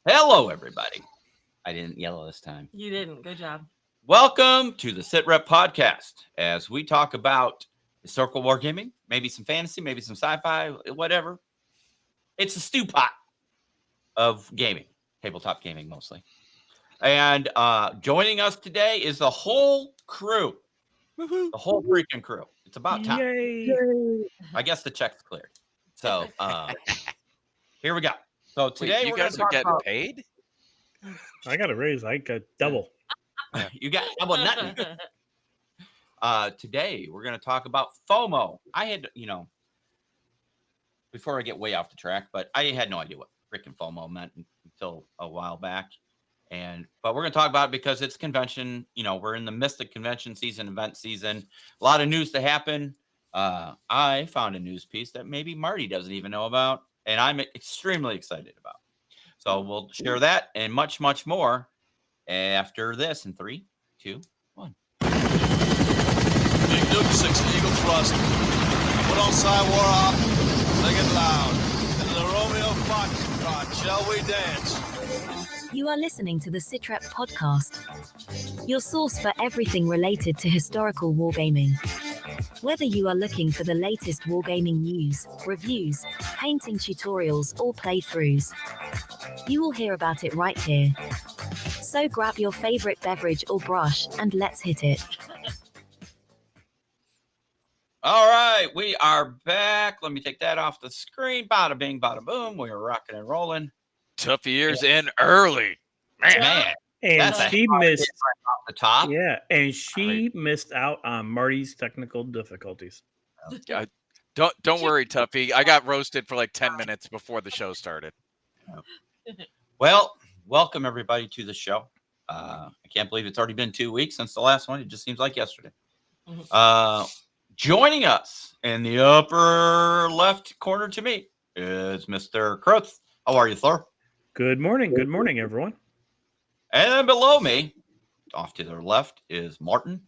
Hello, everybody. I didn't yell this time. You didn't. Good job. Welcome to the SITREP podcast as we talk about historical wargaming, maybe some fantasy, maybe some sci-fi, whatever. It's a stew pot of gaming, tabletop gaming mostly. And joining us today is the whole crew, Woohoo. the whole freaking crew. It's about time. Yay! I guess the check's cleared. So here we go. So today Wait, you we're going guys to are talk getting about. paid? I got a raise. I got double. You got double nothing. Today we're going to talk about FOMO. I had, before I get way off the track, but I had no idea what freaking FOMO meant until a while back. But we're going to talk about it because it's convention. We're in the midst of convention season, event season. A lot of news to happen. I found a news piece that maybe Marty doesn't even know about, and I'm extremely excited about. So we'll share that and much, much more after this in 3, 2, 1. Big Duke 6 Eagle Thrust. Put on Sci War up. Sing it loud. Into the Romeo Foxtrot. Shall we dance? You are listening to the SITREP podcast, your source for everything related to historical wargaming. Whether you are looking for the latest wargaming news, reviews, painting tutorials, or playthroughs, you will hear about it right here. So grab your favorite beverage or brush and let's hit it. All right, we are back. Let me take that off the screen. Bada bing, bada boom. We are rocking and rolling. Tough years in early. Man, And that's a she hot hit missed. right off the top. Yeah, and she missed out on Marty's technical difficulties. Don't worry, Tuffy. I got roasted for like 10 minutes before the show started. Well, welcome everybody to the show. I can't believe it's already been 2 weeks since the last one. It just seems like yesterday. Joining us in the upper left corner to me is Mr. Krutz. How are you, sir? Good morning. Good morning, everyone. And below me, off to the left, is Martin.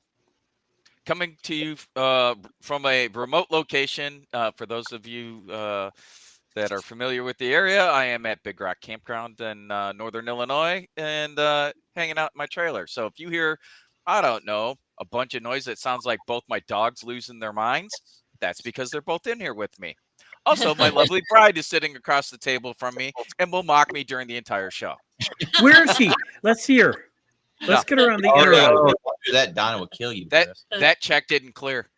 Coming to you from a remote location. For those of you that are familiar with the area, I am at Big Rock Campground in Northern Illinois and hanging out in my trailer. So if you hear, I don't know, a bunch of noise that sounds like both my dogs losing their minds, that's because they're both in here with me. Also, my lovely bride is sitting across the table from me and will mock me during the entire show. Where is she? Let's see her. Let's get her on the internet. Don't do that, Donna will kill you. That check didn't clear.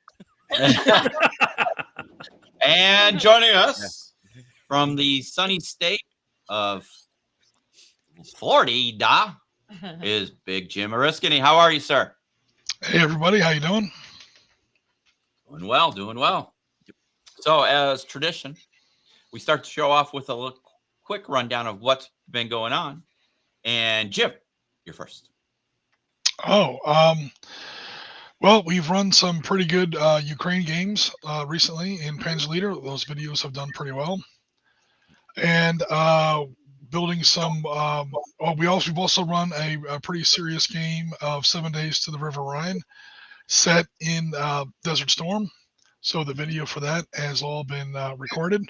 And joining us from the sunny state of Florida is Big Jim Oriskany. How are you, sir? Hey everybody, how you doing? Doing well, doing well. So as tradition, we start the show off with a quick rundown of what's been going on. And Jim, you're first. Well, we've run some pretty good Ukraine games recently in Panzer Leader. Those videos have done pretty well. And building some, we've also run a pretty serious game of 7 Days to the River Rhine set in Desert Storm. So the video for that has all been recorded.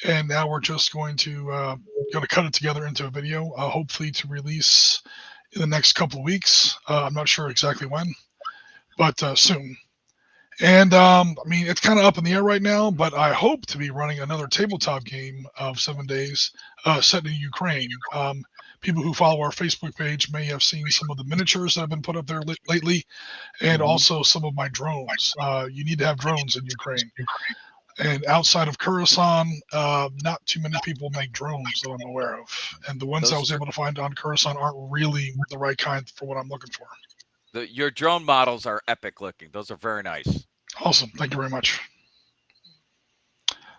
And now we're just going to cut it together into a video, hopefully to release in the next couple of weeks. I'm not sure exactly when, but soon. And it's kind of up in the air right now, but I hope to be running another tabletop game of 7 days set in Ukraine. People who follow our Facebook page may have seen some of the miniatures that have been put up there lately, and also some of my drones. You need to have drones in Ukraine. And outside of Coruscant, not too many people make drones that I'm aware of. And the ones I was able to find on Coruscant aren't really the right kind for what I'm looking for. Your drone models are epic looking. Those are very nice. Awesome. Thank you very much.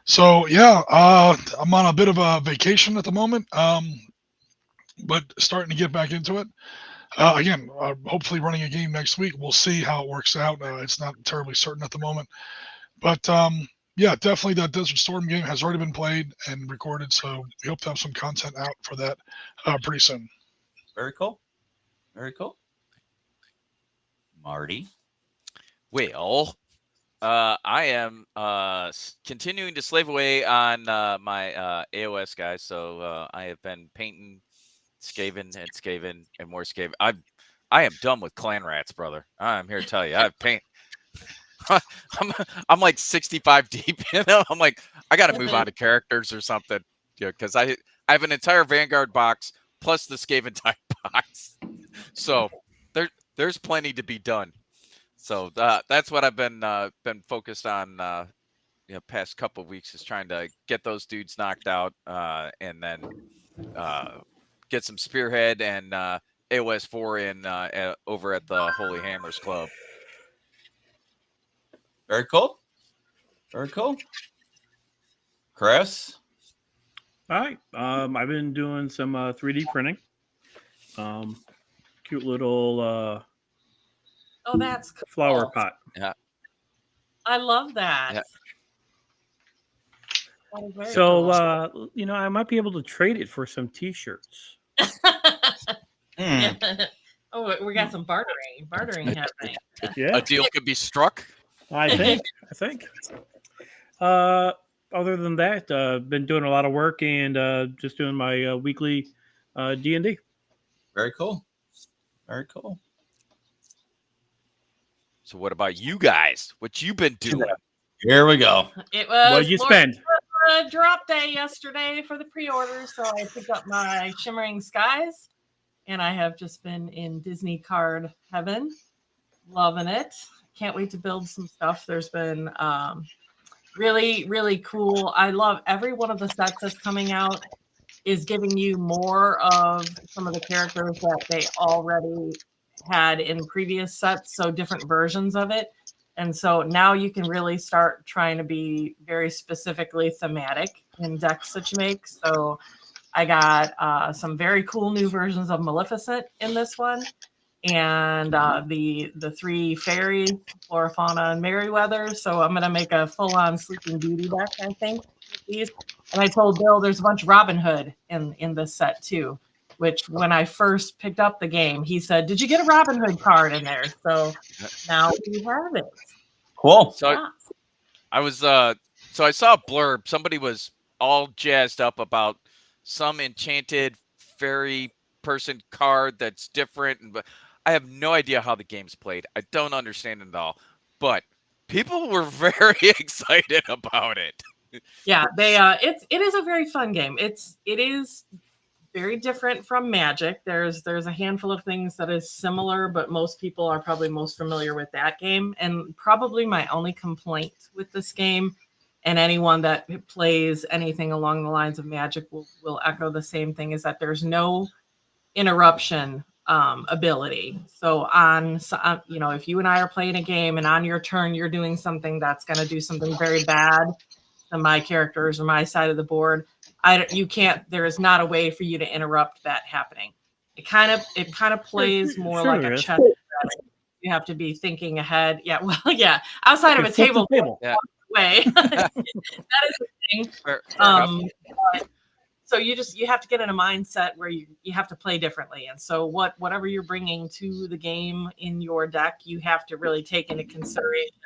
So, yeah, I'm on a bit of a vacation at the moment, but starting to get back into it. Again, hopefully running a game next week. We'll see how it works out. It's not terribly certain at the moment. But, yeah, definitely that Desert Storm game has already been played and recorded, so we hope to have some content out for that pretty soon. Very cool. Very cool. Marty? Well, I am continuing to slave away on my AOS guys. So I have been painting Skaven and Skaven and more Skaven. I am done with clan rats, brother. I'm here to tell you. I have paint. I'm like 65 deep. I'm like, I got to move on to characters or something. Because I have an entire Vanguard box plus the Skaven type box. So there's plenty to be done. So that's what I've been focused on past couple of weeks, is trying to get those dudes knocked out and then get some Spearhead and AOS 4 in over at the Holy Hammers Club. Very cool. Very cool. Chris? All right. I've been doing some 3D printing. Cute little Oh, that's cool. flower pot. I love that. Yeah. That is very So, cool. I might be able to trade it for some T-shirts. Mm. Oh, we got some bartering happening. Yeah, A deal could be struck. I think. Other than that, been doing a lot of work and just doing my weekly D&D. Very cool. Very cool. So what about you guys? What you been doing? Here we go. It was What'd you spend? drop day yesterday for the pre-order, so I picked up my Shimmering Skies, and I have just been in Disney card heaven, loving it. Can't wait to build some stuff. There's been really, really cool. I love every one of the sets that's coming out is giving you more of some of the characters that they already had in previous sets, so different versions of it. And so now you can really start trying to be very specifically thematic in decks that you make. So I got some very cool new versions of Maleficent in this one, and the three fairies, Flora, Fauna, and Merryweather. So I'm gonna make a full-on Sleeping Beauty deck, I think, with these. And I told Bill there's a bunch of Robin Hood in this set too, which when I first picked up the game, he said, "Did you get a Robin Hood card in there?" So now we have it. Cool. So Yeah. I was so I saw a blurb. Somebody was all jazzed up about some enchanted fairy person card that's different, and but I have no idea how the game's played. I don't understand it at all. But people were very excited about it. Yeah, they it is a very fun game. It is very different from Magic. There's a handful of things that is similar, but most people are probably most familiar with that game. And probably my only complaint with this game, and anyone that plays anything along the lines of Magic will echo the same thing, is that there's no interruption ability. So if you and I are playing a game and on your turn you're doing something that's going to do something very bad to my characters or my side of the board, you can't. There is not a way for you to interrupt that happening. It kind of plays more Sure like there a is. chess strategy. You have to be thinking ahead. Yeah, well, yeah. Outside of a Flip the table Yeah. way, that is the thing. Fair enough. So you have to get in a mindset where you have to play differently. And so whatever you're bringing to the game in your deck, you have to really take into consideration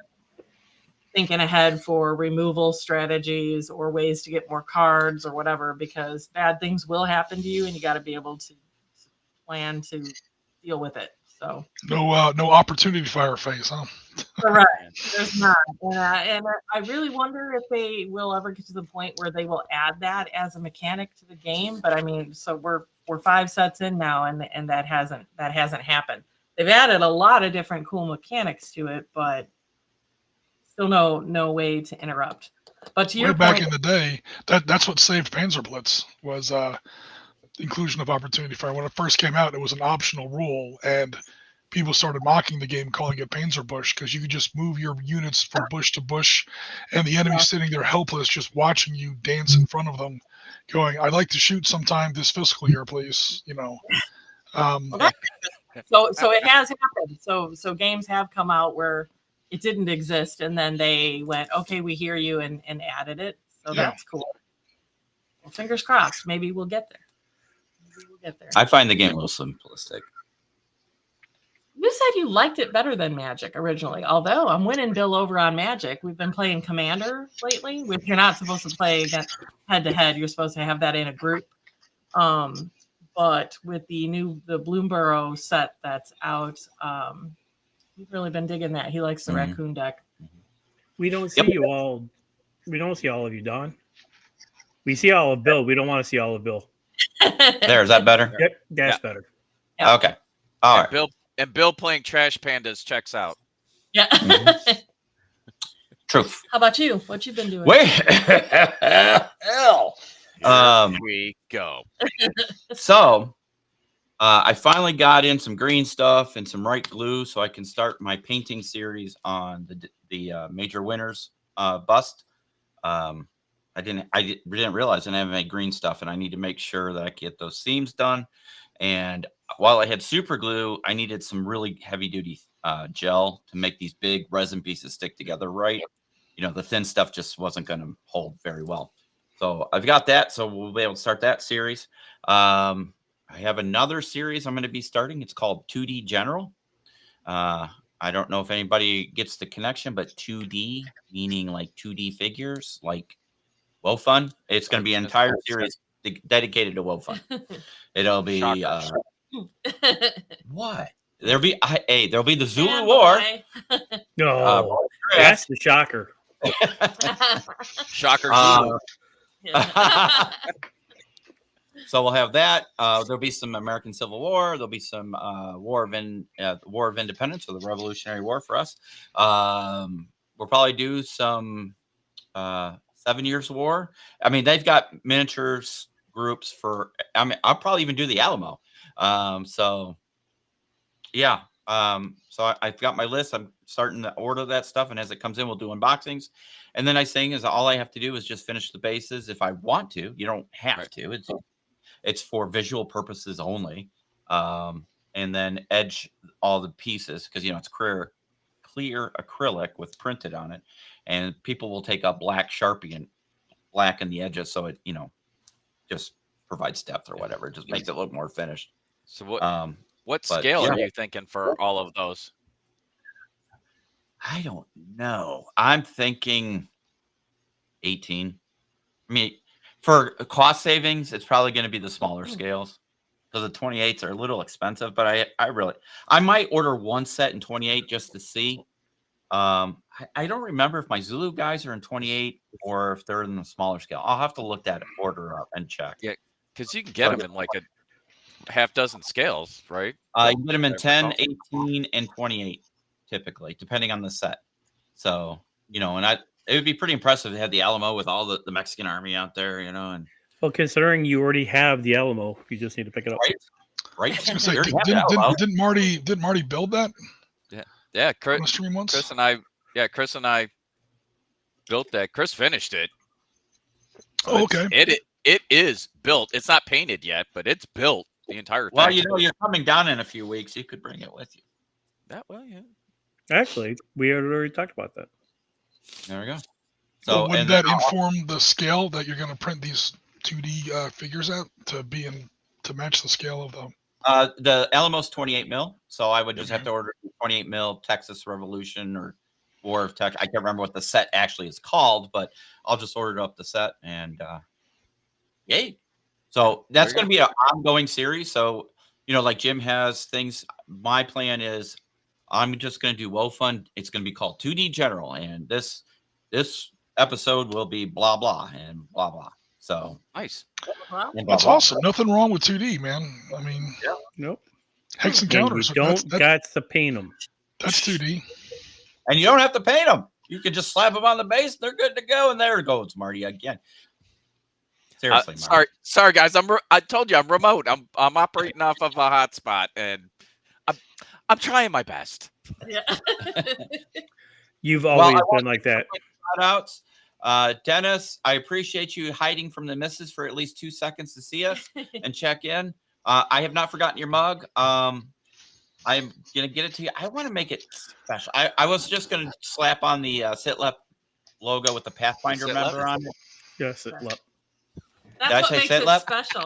thinking ahead for removal strategies or ways to get more cards or whatever, because bad things will happen to you and you got to be able to plan to deal with it. So No opportunity fire phase, huh? correct. There's not. And I really wonder if they will ever get to the point where they will add that as a mechanic to the game. But I mean, so we're 5 sets in now, and that hasn't happened. They've added a lot of different cool mechanics to it, but still no way to interrupt. But to your Way back point, in the day, that's what saved Panzerblitz was inclusion of opportunity fire. When it first came out, it was an optional rule, and people started mocking the game, calling it Panzerbush, because you could just move your units from bush to bush, and the enemy's sitting there helpless, just watching you dance in front of them, going, "I'd like to shoot sometime this fiscal year, please." so it has happened. So games have come out where it didn't exist, and then they went, "Okay, we hear you," and added it. So Yeah. that's cool. Well, fingers crossed. Maybe we'll get there. I find the game a little simplistic. You said you liked it better than Magic originally, although I'm winning Bill over on Magic. We've been playing Commander lately, which you're not supposed to play head to head. You're supposed to have that in a group. But but with the Bloomborough set that's out, we've really been digging that. He likes the raccoon deck. We don't see you all. We don't see all of you, Don. We see all of Bill. We don't want to see all of Bill. There, is that better? Yep, that's better. Yeah. Okay. All right. Bill playing Trash Pandas checks out. Yeah. Truth. How about you? What you been doing? Wait. Hell. Here we go. So, I finally got in some green stuff and some right glue so I can start my painting series on the major winners bust. I didn't realize I didn't have any green stuff, and I need to make sure that I get those seams done. And while I had super glue, I needed some really heavy duty gel to make these big resin pieces stick together right. You know, the thin stuff just wasn't going to hold very well. So I've got that, so we'll be able to start that series. I have another series I'm going to be starting. It's called 2D General. I don't know if anybody gets the connection, but 2D meaning like 2D figures, like WoFun. It's going to be an entire series dedicated to WoFun. It'll be what? There'll be the Zulu War. No, that's the shocker. Shocker. So we'll have that. There'll be some American Civil War. There'll be some War of Independence, or the Revolutionary War for us. We'll probably do some 7 Years War. I mean, they've got miniatures groups for. I mean, I'll probably even do the Alamo. So yeah. So I've got my list. I'm starting to order that stuff, and as it comes in, we'll do unboxings. And then all I have to do is just finish the bases if I want to. You don't have to. It's for visual purposes only. And then edge all the pieces because it's clear acrylic with printed on it, and people will take a black Sharpie and blacken the edges so it just provides depth or whatever. It just makes it look more finished. So what scale are you thinking for all of those? I don't know. I'm thinking 18. I mean, for cost savings, it's probably going to be the smaller scales because the 28s are a little expensive. But I might order one set in 28 just to see. I don't remember if my Zulu guys are in 28 or if they're in the smaller scale. I'll have to look that order up and check. Yeah, because you can get them in like a half dozen scales, right? You can get them in 10, 18, and 28, typically, depending on the set. So, and it would be pretty impressive to have the Alamo with all the Mexican army out there, and Well, considering you already have the Alamo, you just need to pick it up. Right. I was gonna say, didn't Marty build that? Yeah. On a stream once? Chris and I built that. Chris finished it. So oh, okay. It is built. It's not painted yet, but it's built. The entire thing. Well, you're coming down in a few weeks. You could bring it with you. Yeah. Actually, we had already talked about that. There we go. So would that inform the scale that you're going to print these 2D figures at to match the scale of the Alamo's 28 mil. So I would just have to order 28 mil Texas Revolution or War of Texas. I can't remember what the set actually is called, but I'll just order up the set and yay. So that's going to be an ongoing series. So, like Jim has things. My plan is I'm just going to do WoFun. It's going to be called 2D General. And this episode will be blah, blah, and blah, blah. So nice. That's awesome. Nothing wrong with 2D, man. I mean, nope. Hex encounters. You don't got to paint them. That's 2D. And you don't have to paint them. You can just slap them on the base. They're good to go. And there goes Marty again. Seriously, sorry, guys. I told you I'm remote. I'm operating off of a hotspot, and I'm trying my best. Yeah. You've always been like that. Shout outs. Dennis, I appreciate you hiding from the missus for at least 2 seconds to see us and check in. I have not forgotten your mug. I'm gonna get it to you. I want to make it special. I was just gonna slap on the SITREP logo with the Pathfinder member on it. Yeah, SITREP. That's what makes it special.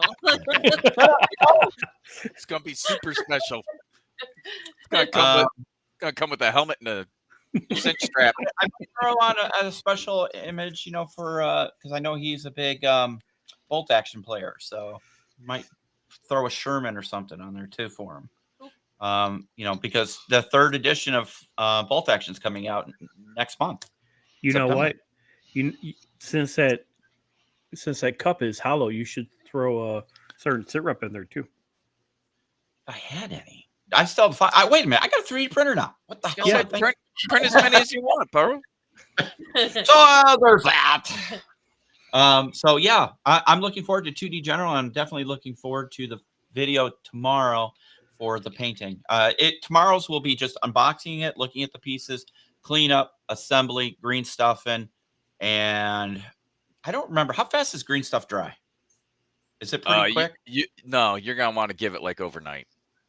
It's gonna be super special. It's gonna come with a helmet and a cinch strap. I might throw on a special image, for because I know he's a big bolt action player, so might throw a Sherman or something on there too for them. Because the 3rd edition of Bolt Action is coming out next month. You know September. what? Since that cup is hollow, you should throw a certain SITREP in there too. If I had any. I still have 5. Wait a minute. I got a 3D printer now. What the hell? Yeah, print as many as you want, bro. So there's that. So yeah, I'm looking forward to 2D General. I'm definitely looking forward to the video tomorrow for the painting. Tomorrow's will be just unboxing it, looking at the pieces, clean up, assembly, green stuff in, and I don't remember how fast is green stuff dry. Is it pretty quick? No, you're gonna want to give it like overnight.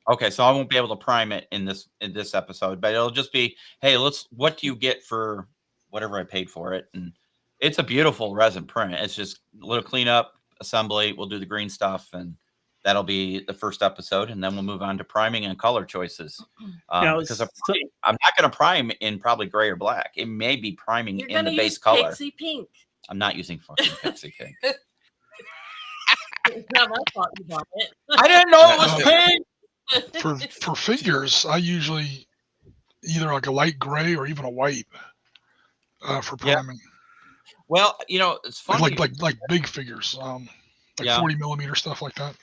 Okay, so I won't be able to prime it in this episode, but it'll just be, hey, what do you get for whatever I paid for it? And it's a beautiful resin print. It's just a little cleanup, assembly. We'll do the green stuff, and that'll be the first episode, and then we'll move on to priming and color choices. Because I'm not going to prime in probably gray or black. It may be priming in the base color. Pixie pink. I'm not using fucking pixie pink. It's not my fault you bought it. I didn't know it was pink. For figures, I usually either like a light gray or even a white for priming. Well, it's funny. Like big figures, like 40 millimeter stuff like that.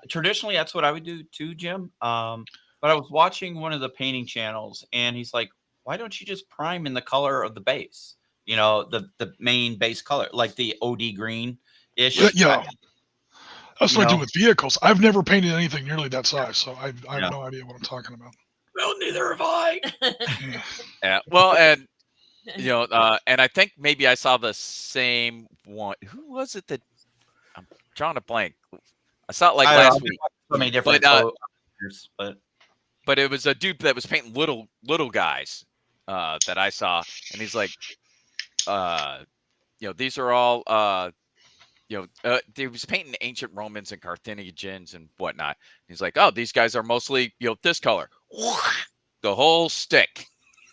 Traditionally, that's what I would do too, Jim. But I was watching one of the painting channels, and he's like, "Why don't you just prime in the color of the base? The main base color, like the OD green ish." Yeah. That's what I do with vehicles. I've never painted anything nearly that size, so I have no idea what I'm talking about. Well, neither have I. Yeah. Well, and and I think maybe I saw the same one. Who was it that I'm drawing a blank? I saw it like last week. So many different but it was a dude that was painting little guys that I saw, and he's like, these are all. He was painting ancient Romans and Carthaginians and whatnot. He's like, oh, these guys are mostly, this color, the whole stick.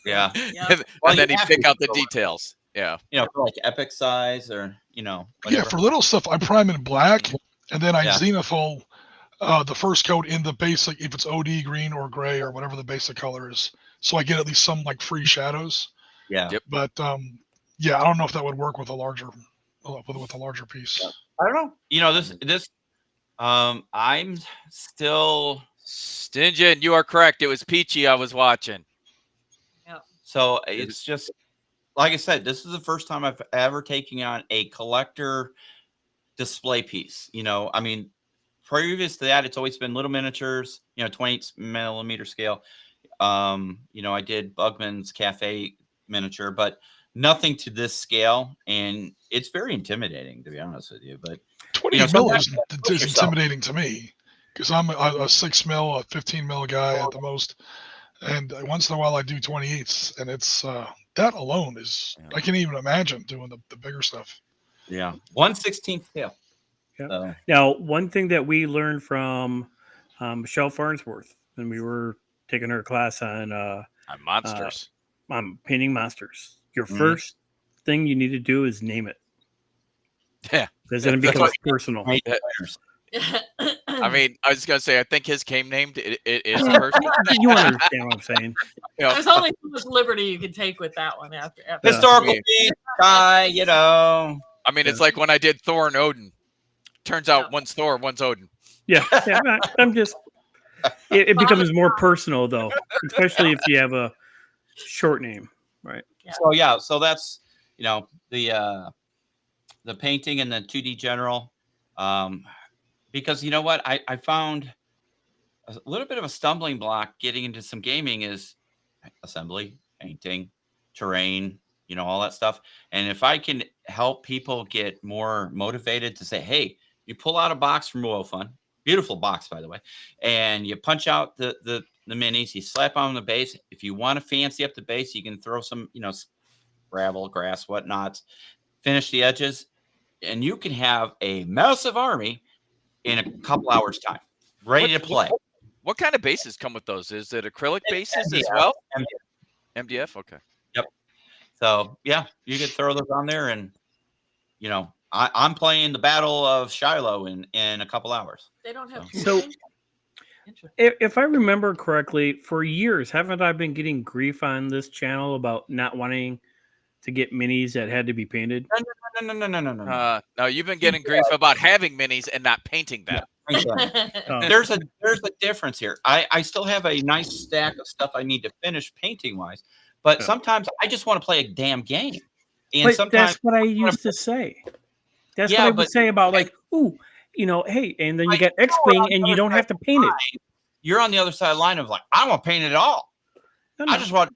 Yeah. and then he pick out the details. Yeah. For like epic size or, whatever. Yeah, for little stuff, I prime in black, and then I zenithal the first coat in the basic, if it's OD green or gray or whatever the basic color is. So I get at least some like free shadows. Yeah. Yep. But I don't know if that would work with a larger piece. I don't know. This I'm still Stingy. You are correct. It was Peachy I was watching. Yeah. So it's just like I said, this is the first time I've ever taken on a collector display piece. Previous to that, it's always been little miniatures, 28 millimeter scale. I did Bugman's Cafe miniature, but nothing to this scale, and it's very intimidating, to be honest with you. But 28 mil is intimidating to me because I'm a 6 mil, a 15 mil guy at the most, and once in a while I do 28s, and it's that alone is I can't even imagine doing the bigger stuff. Yeah, 1/16 scale. Yeah. Now, one thing that we learned from Michelle Farnsworth when we were taking her class on monsters, on painting monsters. Your first thing you need to do is name it. Yeah. Because then it becomes personal. I mean, I was going to say, I think his came named. It is personal. You understand what I'm saying. There's only so much liberty you can take with that one after. Historical piece, guy, I mean, it's like when I did Thor and Odin. Turns out one's Thor, one's Odin. Yeah. I'm just... It becomes more personal, though, especially if you have a short name. Right. So that's the painting and the 2D general, because you know what I found a little bit of a stumbling block getting into some gaming is assembly, painting, terrain, all that stuff. And if I can help people get more motivated to say, hey, you pull out a box from Royal Fun, beautiful box by the way, and you punch out the minis, you slap on the base. If you want to fancy up the base, you can throw some, gravel, grass, whatnot, finish the edges, and you can have a massive army in a couple hours time, ready to play. What kind of bases come with those? Is it acrylic bases MDF, as well? MDF. Okay. Yep. So yeah, you could throw those on there, and I'm playing the Battle of Shiloh in a couple hours. They don't have So- two. Interesting. If I remember correctly, for years, haven't I been getting grief on this channel about not wanting to get minis that had to be painted? No. No, you've been getting grief about having minis and not painting them. Oh, There's a difference here. I still have a nice stack of stuff I need to finish painting wise, but Yeah. sometimes I just want to play a damn game. And but sometimes that's what I used to say. That's Yeah, what I would but- say about like, ooh, hey, and then you Like, got X-Wing, and you don't have to paint it. you're on the other side of the line of like, I want to paint it all. No, I no. just want,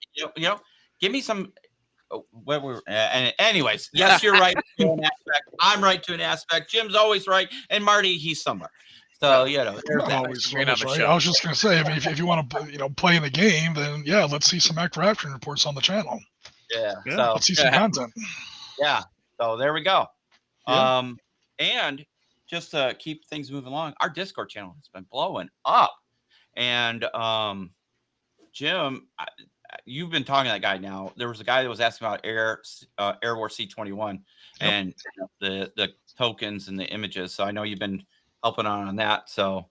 give me some. Where we're and anyways, yes, you're right to an aspect. I'm right to an aspect. Jim's always right, and Marty, he's somewhere. So there's that. Always Screen on the right. show. I was just gonna say, I mean, if you want to, play in the game, then yeah, let's see some active action reports on the channel. Yeah. Yeah. So Let's see some content. yeah. So there we go. Yeah. And just to keep things moving along, our Discord channel has been blowing up, and Jim, you've been talking to that guy now. There was a guy that was asking about Air War C21 and the tokens and the images. So I know you've been helping on that. So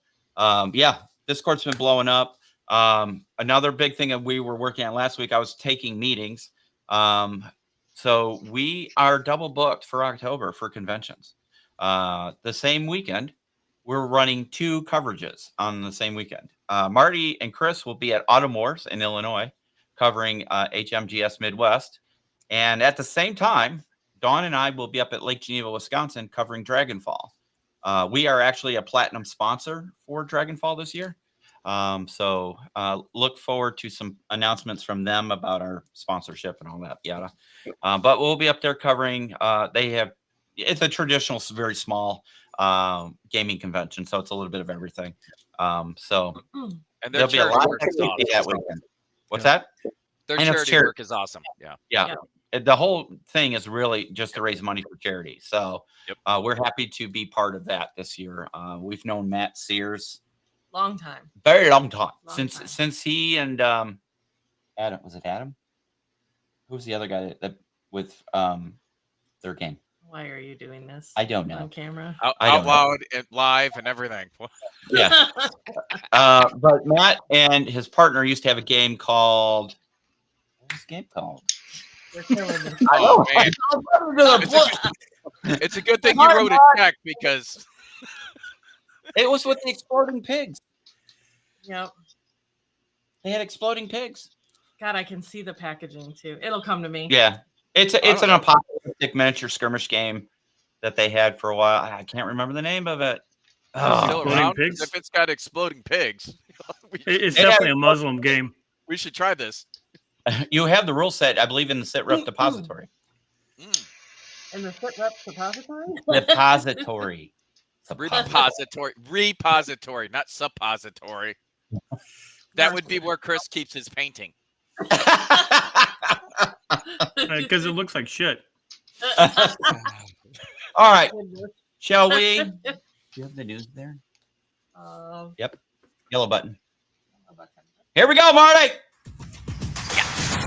Discord's been blowing up. Another big thing that we were working on last week, I was taking meetings. So we are double booked for October for conventions. The same weekend, we're running 2 coverages on the same weekend. Marty and Chris will be at Autumn Wars in Illinois, covering HMGS Midwest. And at the same time, Dawn and I will be up at Lake Geneva, Wisconsin, covering Dragonfall. We are actually a platinum sponsor for Dragonfall this year. So look forward to some announcements from them about our sponsorship and all that yada. But we'll be up there covering, it's a traditional, very small gaming convention. So it's a little bit of everything. So And their there'll be a charity lot of work is activity that awesome. weekend. What's that? Their And it's charity charity. work is awesome. Yeah. Yeah. The whole thing is really just to raise money for charity. So we're happy to be part of that this year. We've known Matt Sears Long time. very long time. Long time. Since he and Adam, was it Adam? Who's the other guy that with their game? Why are you doing this? I don't know. On camera. Out I don't know. loud and live and everything. Yeah. But Matt and his partner used to have a game called, what was the game called? We're killing this. Oh, man. It It's a good thing you wrote a check because was with the exploding pigs. Yep. They had exploding pigs. God, I can see the packaging too. It'll come to me. Yeah. It's don't an know. apocalyptic miniature skirmish game that they had for a while. I can't remember the name of it. it's still Exploding around. 'Cause pigs? If it's got exploding pigs, It's It definitely a Muslim game. we should try this. You have the rule set, I believe, in the SITREP depository. Mm. In the SITREP depository? Depository. Repository, not suppository. That would be where Chris keeps his painting. Because it looks like shit. All right. Shall we? Do you have the news there? Yellow button. Here we go, Marty.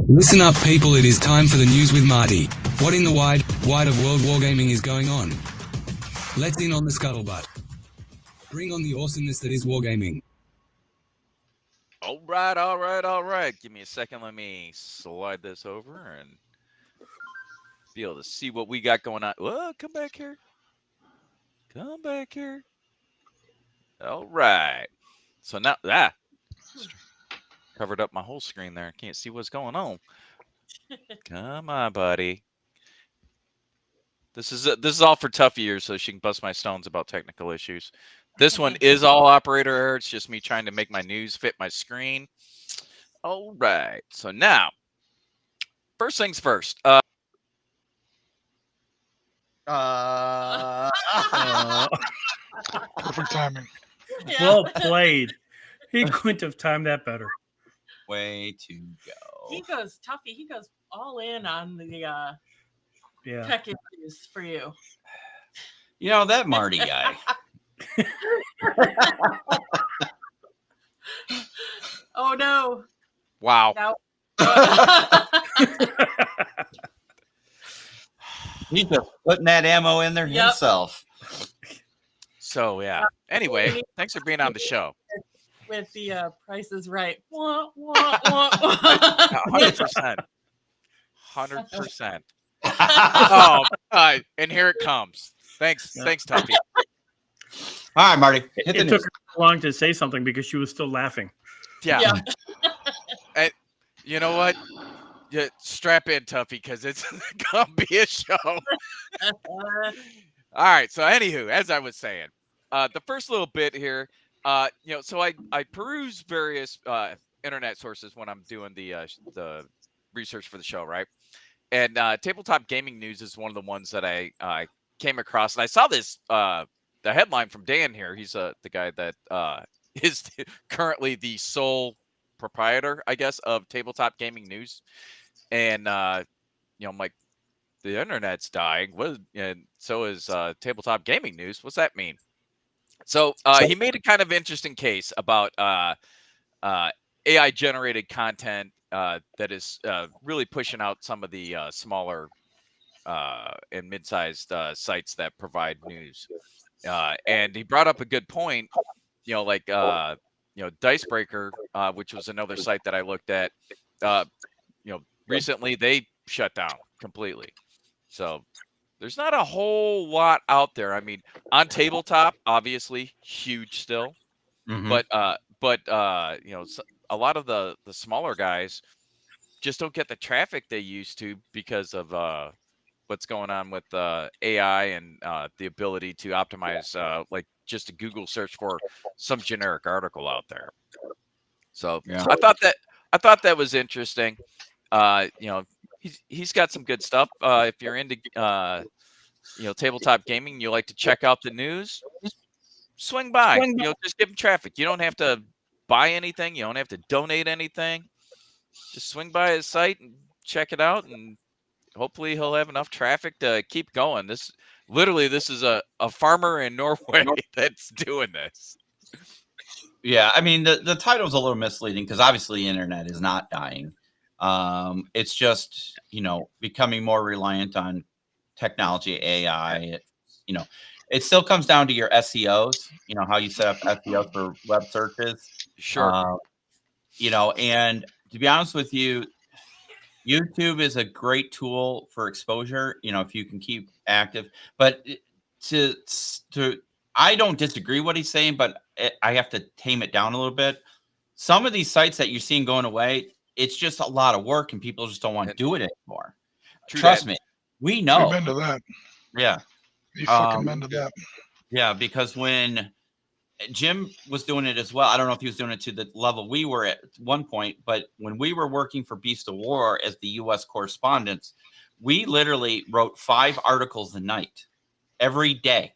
Listen up, people. It is time for the news with Marty. What in the wide of world wargaming is going on? Let's in on the scuttlebutt. Bring on the awesomeness that is wargaming. All right. Give me a second. Let me slide this over and be able to see what we got going on. Whoa, come back here. All right. So now covered up my whole screen there. I can't see what's going on. Come on, buddy. This is all for tough ears, so she can bust my stones about technical issues. This one is all operator error. It's just me trying to make my news fit my screen. All right. So now, first things first. Perfect timing. Yeah. Well played. He couldn't have timed that better. Way to He go. goes Tuffy. He goes all in on the Yeah. tech issues for you. You know, that Marty guy. Oh no. Wow. Now- He's just putting that ammo in there Yep. himself. So yeah. Anyway, thanks for being on the show. With the Price is Right. Wah, wah, wah, wah. 100%. 100%. Oh, and here it comes. Thanks, Tuffy. All right, Marty. Hit the It news. took her long to say something because she was still laughing. Yeah. And you know what? Yeah, strap in, Tuffy, because it's gonna be a show. All right. So, anywho, as I was saying, the first little bit here, so I peruse various internet sources when I'm doing the research for the show, right? And Tabletop Gaming News is one of the ones that I came across, and I saw this the headline from Dan here. He's the guy that is currently the sole proprietor, I guess, of Tabletop Gaming News. And I'm like, the internet's dying. And so is Tabletop Gaming News. What's that mean? So he made a kind of interesting case about AI generated content that is really pushing out some of the smaller and mid-sized sites that provide news. And he brought up a good point, Dicebreaker, which was another site that I looked at, recently they shut down completely. So there's not a whole lot out there. I mean, on Tabletop, obviously huge still, but a lot of the smaller guys just don't get the traffic they used to because of what's going on with AI and the ability to optimize like just a Google search for some generic article out there. So Yeah. I thought that was interesting. He's got some good stuff. If you're into tabletop gaming, you like to check out the news, swing by. Just give him traffic. You don't have to buy anything. You don't have to donate anything. Just swing by his site and check it out, and hopefully he'll have enough traffic to keep going. This is a farmer in Norway that's doing this. Yeah, I mean the title's a little misleading because obviously the internet is not dying. It's just becoming more reliant on technology, AI. It still comes down to your SEOs. How you set up SEO for web searches. Sure. And to be honest with you, YouTube is a great tool for exposure. If you can keep active, but I don't disagree what he's saying, but I have to tame it down a little bit. Some of these sites that you're seeing going away, it's just a lot of work and people just don't want to do it anymore. Trust me, we know. We've been to that. Yeah. You fucking been to that. Yeah, because when Jim was doing it as well, I don't know if he was doing it to the level we were at one point, but when we were working for Beast of War as the U.S. correspondents, we literally wrote 5 articles a night every day,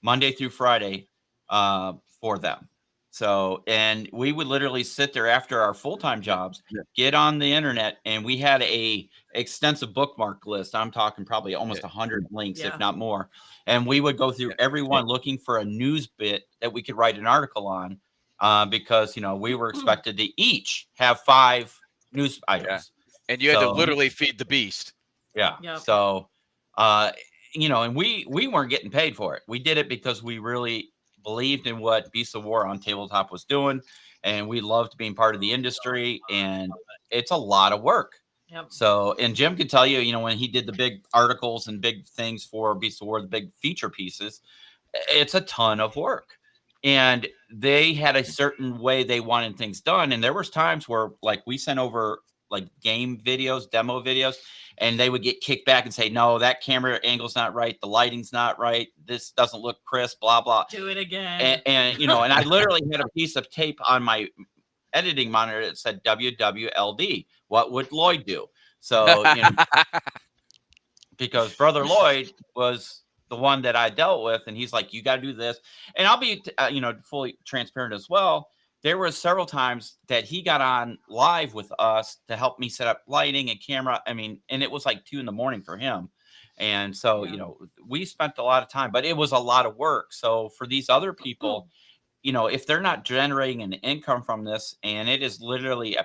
Monday through Friday, for them. So, and we would literally sit there after our full-time jobs, get on the internet, and we had a extensive bookmark list. I'm talking probably almost 100 links, if not more. And we would go through every one looking for a news bit that we could write an article on, because, we were expected to each have 5 news items. And you had to literally feed the beast. Yeah. So, and we weren't getting paid for it. We did it because we really believed in what Beast of War on Tabletop was doing, and we loved being part of the industry, and it's a lot of work. So, and Jim could tell you, when he did the big articles and big things for Beast of War, the big feature pieces, it's a ton of work, and they had a certain way they wanted things done. And there was times where like we sent over like game videos, demo videos, and they would get kicked back and say, no, that camera angle's not right. The lighting's not right. This doesn't look crisp, blah, blah. Do it again. And and I literally had a piece of tape on my editing monitor that said WWLD. What would Lloyd do? So, because Brother Lloyd was the one that I dealt with, and he's like, you got to do this. And I'll be, fully transparent as well. There were several times that he got on live with us to help me set up lighting and camera. I mean, and it was like 2 a.m. for him. And so, we spent a lot of time, but it was a lot of work. So for these other people, if they're not generating an income from this, and it is literally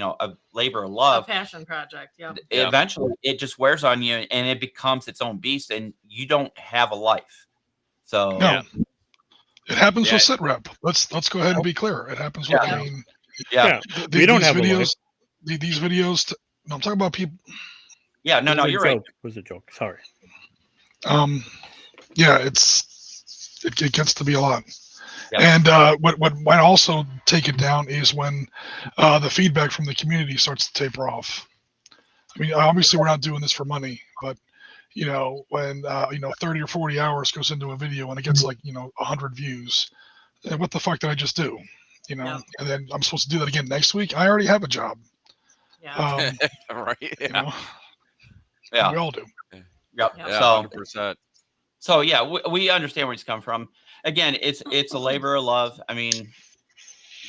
a labor of A love, passion project. Yeah. Yeah. eventually it just wears on you and it becomes its own beast, and you don't have a life. So No, Yeah. it happens Yeah. with SITREP. Let's go ahead and be clear. It happens with. Yeah. I mean, yeah, We don't these have a life. videos. These videos. No, I'm talking about people. yeah, It no, was a you're right. joke. It was a joke. Sorry. Yeah, it gets to be a lot. Yeah. And what might also take it down is when the feedback from the community starts to taper off. I mean, obviously we're not doing this for money, but when 30 or 40 hours goes into a video and it gets like 100 views, what the fuck did I just do? Yeah. And then I'm supposed to do that again next week. I already have a job. Yeah. Right. You Yeah. know, Yeah. we all do. Yep. Yeah. Yeah. So 100%. So yeah, we understand where he's come from. Again, it's a labor of love. I mean,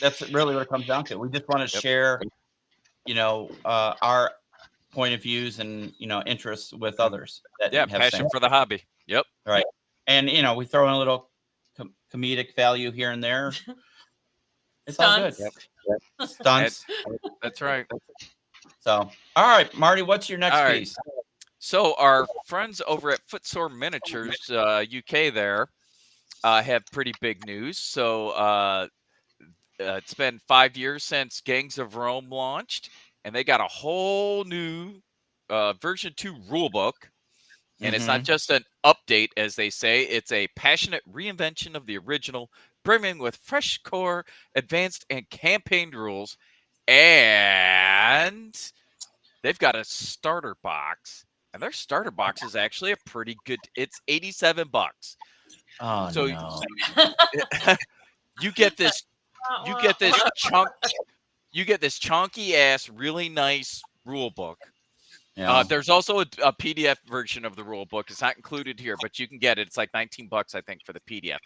that's really what it comes down to. We just want to Yep. share, our point of views and interests with others that Yeah. have Passion same. for the hobby. Yep. Right. And we throw in a little comedic value here and there. It's all good. Stunts. Stunts. That's right. So all right, Marty, what's your next All right. piece? So our friends over at Footsore Miniatures, UK, there have pretty big news. So it's been 5 years since Gangs of Rome launched, and they got a whole new version 2 rulebook. And it's not just an update, as they say. It's a passionate reinvention of the original, brimming with fresh core, advanced, and campaigned rules. And they've got a starter box. And their starter box is actually a pretty good. It's $87. Oh So no. you get this. You get this chunk. You get this chunky ass, really nice rule book. Yeah. There's also a PDF version of the rule book. It's not included here, but you can get it. It's like $19, I think, for the PDF.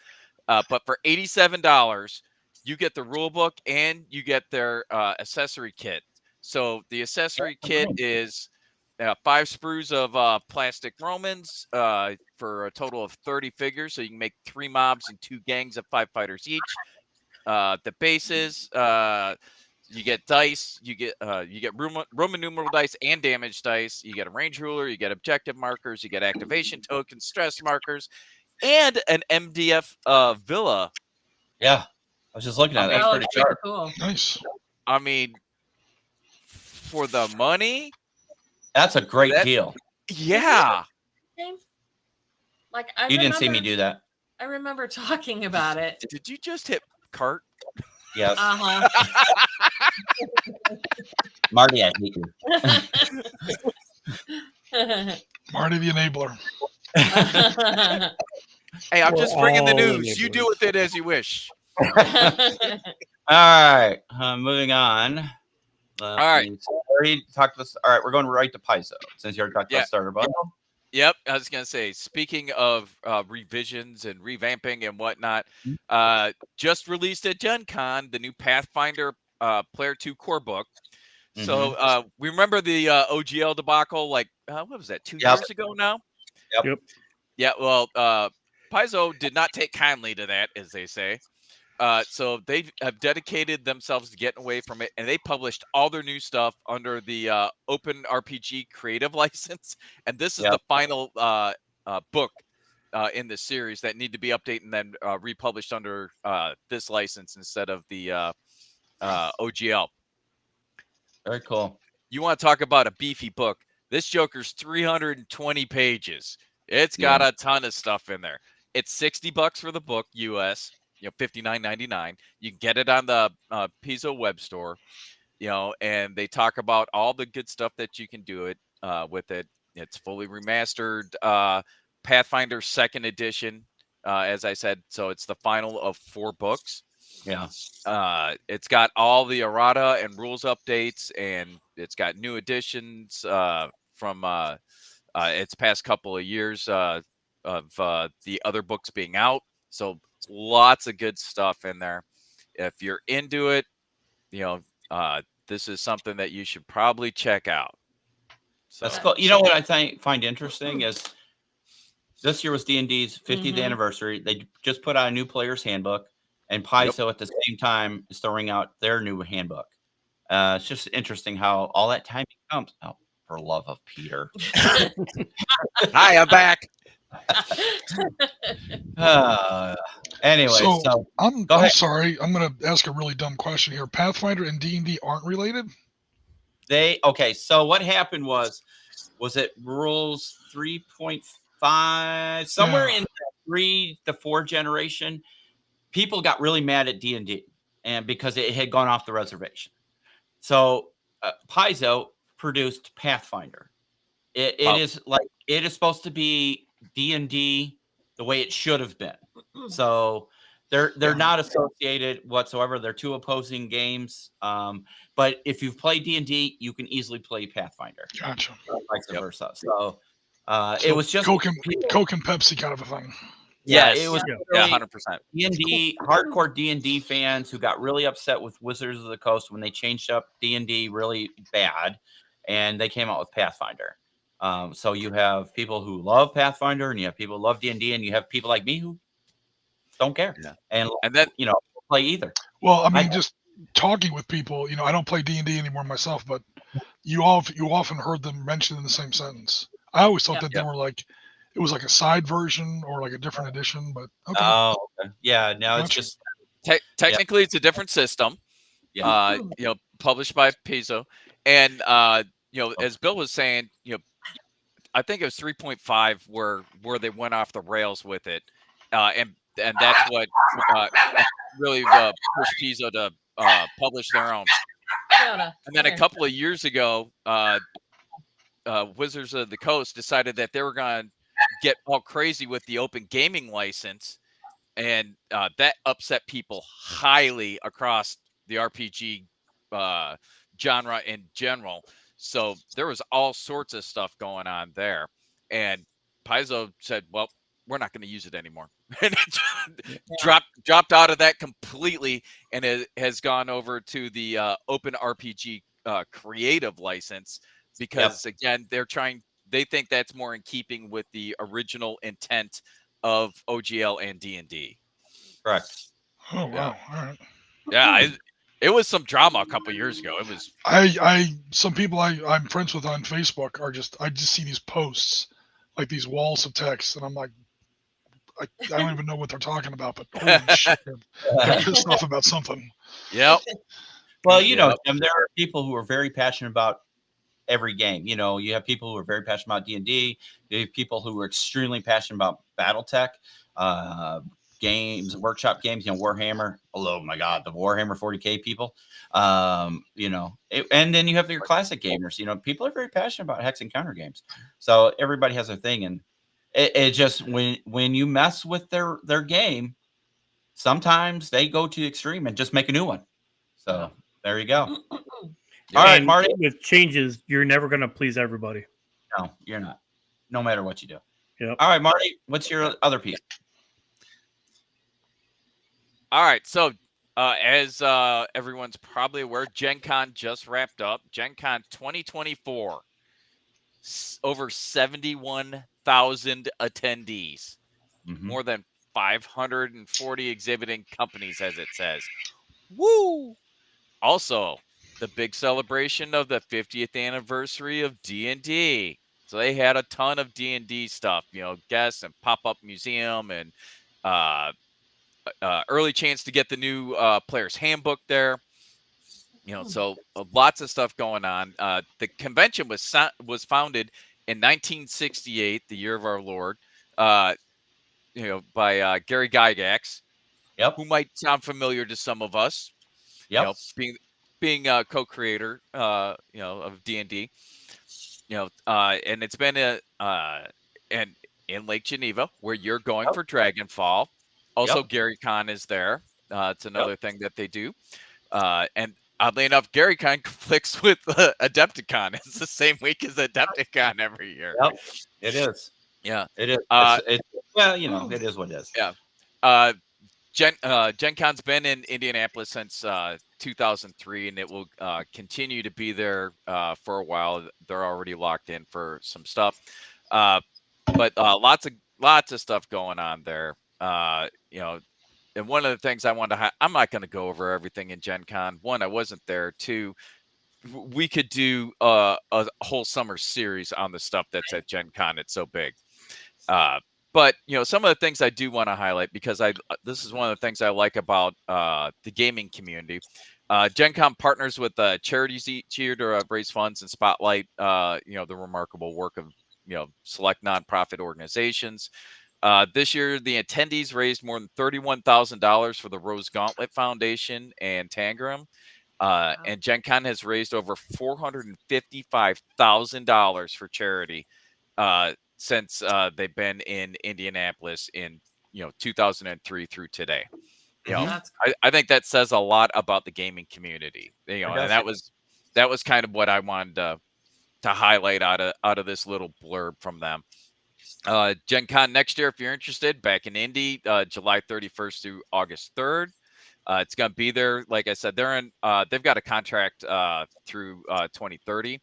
But for $87, you get the rule book and you get their accessory kit. So the accessory kit is 5 sprues of plastic Romans for a total of 30 figures. So you can make 3 mobs and 2 gangs of 5 fighters each. The bases, you get dice, you get Roman numeral dice and damage dice. You get a range ruler, you get objective markers, you get activation tokens, stress markers, and an MDF villa. Yeah. I was just looking at it. That's Oh, pretty it's sharp. cool. Nice. I mean, for the money, That's a great deal. yeah. James? Like You didn't see me do that. I remember talking about it. Did you just hit cart? Yes. Uh-huh. Marty, I hate you. Marty the enabler. Hey, I'm just bringing the all news. You enablers. do with it as you wish. All right. Moving on. All right. Already talked to us. All right. We're going right to Paizo since you already talked Yeah. about starter bundle. Yep, I was gonna say. Speaking of revisions and revamping and whatnot, just released at Gen Con the new Pathfinder Player 2 core book. So we remember the OGL debacle, like what was that, 2 years ago now? Yep. Yeah. Well, Paizo did not take kindly to that, as they say. So they have dedicated themselves to getting away from it, and they published all their new stuff under the Open RPG Creative license. And this is the final book in the series that need to be updated and then republished under this license instead of the OGL. Very cool. You want to talk about a beefy book? This Joker's 320 pages. It's got a ton of stuff in there. It's $60 for the book, US. $59.99. You can get it on the Paizo web store, and they talk about all the good stuff that you can do it with it. It's fully remastered Pathfinder 2nd edition, as I said. So it's the final of 4 books. Yeah. It's got all the errata and rules updates, and it's got new additions from its past couple of years of the other books being out. So lots of good stuff in there. If you're into it, this is something that you should probably check out. So, That's cool. You know what I find interesting is this year was D&D's 50th anniversary. They just put out a new player's handbook, and Paizo at the same time is throwing out their new handbook. It's just interesting how all that time comes. Oh, for love of Peter. Hi, I'm back. Anyway, So go I'm ahead. sorry. I'm going to ask a really dumb question here. Pathfinder and D&D aren't related? Okay. So what happened was it rules 3.5 somewhere Yeah. in the 3 to 4 generation? People got really mad at D&D and because it had gone off the reservation. So Paizo produced Pathfinder. It is supposed to be D&D the way it should have been. So they're not associated whatsoever. They're two opposing games. But if you've played D&D, you can easily play Pathfinder. Gotcha. Vice versa. So So it was just Coke and Pepsi kind of a thing. Yeah, Yes. it was Yeah, really 100%. D&D hardcore D&D fans who got really upset with Wizards of the Coast when they changed up D&D really bad, and they came out with Pathfinder. So you have people who love Pathfinder, and you have people who love D&D, and you have people like me who don't care, Yeah. and then play either. Well, I mean, just talking with people, I don't play D&D anymore myself, but you often heard them mentioned in the same sentence. I always thought that they were like, it was like a side version or like a different edition, but okay. Oh, okay. Yeah, no, it's Gotcha. just technically it's a different system. Yeah. Published by Paizo, and as Bill was saying, I think it was 3.5 where they went off the rails with it, and that's what really pushed Paizo to publish their own. And then a couple of years ago, Wizards of the Coast decided that they were going to get all crazy with the open gaming license, and that upset people highly across the RPG genre in general. So there was all sorts of stuff going on there, and Paizo said, "Well, we're not going to use it anymore," and it dropped out of that completely, and it has gone over to the Open RPG creative license because again, they think that's more in keeping with the original intent of OGL and D&D. Correct. Oh wow! All right. Yeah, it was some drama a couple years ago. It was. Some people I'm friends with on Facebook I just see these posts, like these walls of text, and I'm like, I don't even know what they're talking about, but holy shit, they're pissed off about something. Yep. Well, Tim, there are people who are very passionate about every game. You have people who are very passionate about D&D. You have people who are extremely passionate about BattleTech, games, workshop games, Warhammer. Oh my God, the Warhammer 40K people. And then you have your classic gamers. People are very passionate about hex and counter games. So everybody has their thing, and it just when you mess with their game, sometimes they go to the extreme and just make a new one. So there you go. All right, Marty. With changes, you're never going to please everybody. No, you're not. No matter what you do. Yep. All right, Marty. What's your other piece? All right. So, as everyone's probably aware, Gen Con just wrapped up. Gen Con 2024. Over 71,000 attendees. More than 540 exhibiting companies, as it says. Woo! Also, the big celebration of the 50th anniversary of D&D. So they had a ton of D&D stuff, guests and pop-up museum and early chance to get the new player's handbook there. So lots of stuff going on. The convention was founded in 1968, the year of our Lord, by Gary Gygax, who might sound familiar to some of us. Being a co-creator, of D&D, and it's been and in Lake Geneva where you're going for Dragonfall. Also, Gary Con is there. It's another thing that they do. And oddly enough, Gary Con conflicts with Adepticon. It's the same week as Adepticon every year. Yep, it is. Yeah, it is. It is what it is. Yeah. Gen Con's been in Indianapolis since 2003, and it will continue to be there for a while. They're already locked in for some stuff, but lots of stuff going on there. And one of the things I wanted to I'm not going to go over everything in Gen Con. One, I wasn't there. Two, we could do a whole summer series on the stuff that's at Gen Con. It's so big. But some of the things I do want to highlight, because this is one of the things I like about the gaming community. Gen Con partners with charities each year to raise funds and spotlight the remarkable work of select nonprofit organizations. This year, the attendees raised more than $31,000 for the Rose Gauntlet Foundation and Tangram. And Gen Con has raised over $455,000 for charity since they've been in Indianapolis in 2003 through today. I think that says a lot about the gaming community. And that was kind of what I wanted to highlight out of this little blurb from them. Gen Con next year, if you're interested, back in Indy, July 31st through August 3rd. It's going to be there. Like I said, they've got a contract through 2030.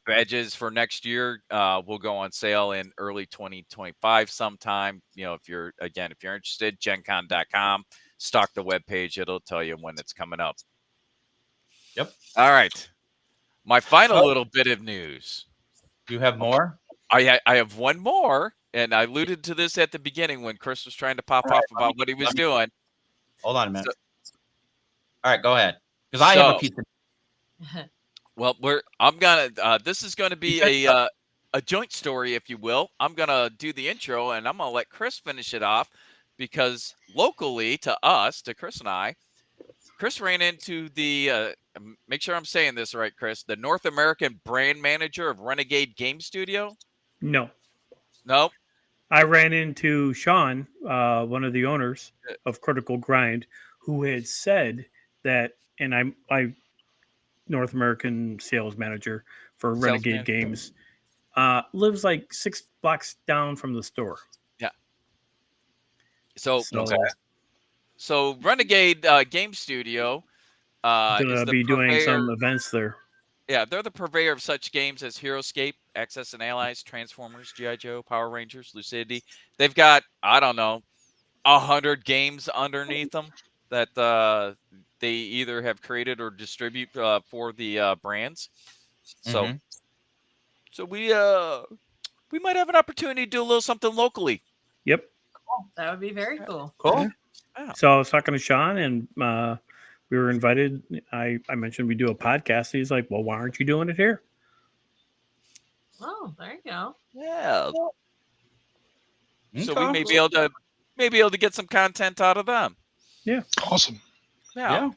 Badges for next year will go on sale in early 2025 sometime. If you're interested, gencon.com, stalk the webpage. It'll tell you when it's coming up. Yep. All right. My final little bit of news. Do you have more? I have one more, and I alluded to this at the beginning when Chris was trying to pop off about what he was doing. Hold on a minute. All right, go ahead. Because I have a piece of. Well, this is gonna be a joint story, if you will. I'm gonna do the intro, and I'm gonna let Chris finish it off, because locally to us, to Chris and I, Chris ran into the make sure I'm saying this right, Chris, the North American brand manager of Renegade Game Studio. No. Nope. I ran into Sean, one of the owners of Critical Grind, who had said that, and I North American sales manager for Renegade Games, lives like 6 blocks down from the store. Yeah. So Renegade Game Studio gonna be doing some events there. Yeah, they're the purveyor of such games as HeroScape, Axis and Allies, Transformers, G.I. Joe, Power Rangers, Lucidity. They've got, 100 games underneath them that they either have created or distribute for the brands. So we might have an opportunity to do a little something locally. Yep. That would be very cool. Cool. Yeah. So I was talking to Sean, and we were invited. I mentioned we do a podcast. He's like, well, why aren't you doing it here? Oh, there you go. Yeah. So Okay. we may be able to get some content out of them. Yeah. Awesome. Yeah.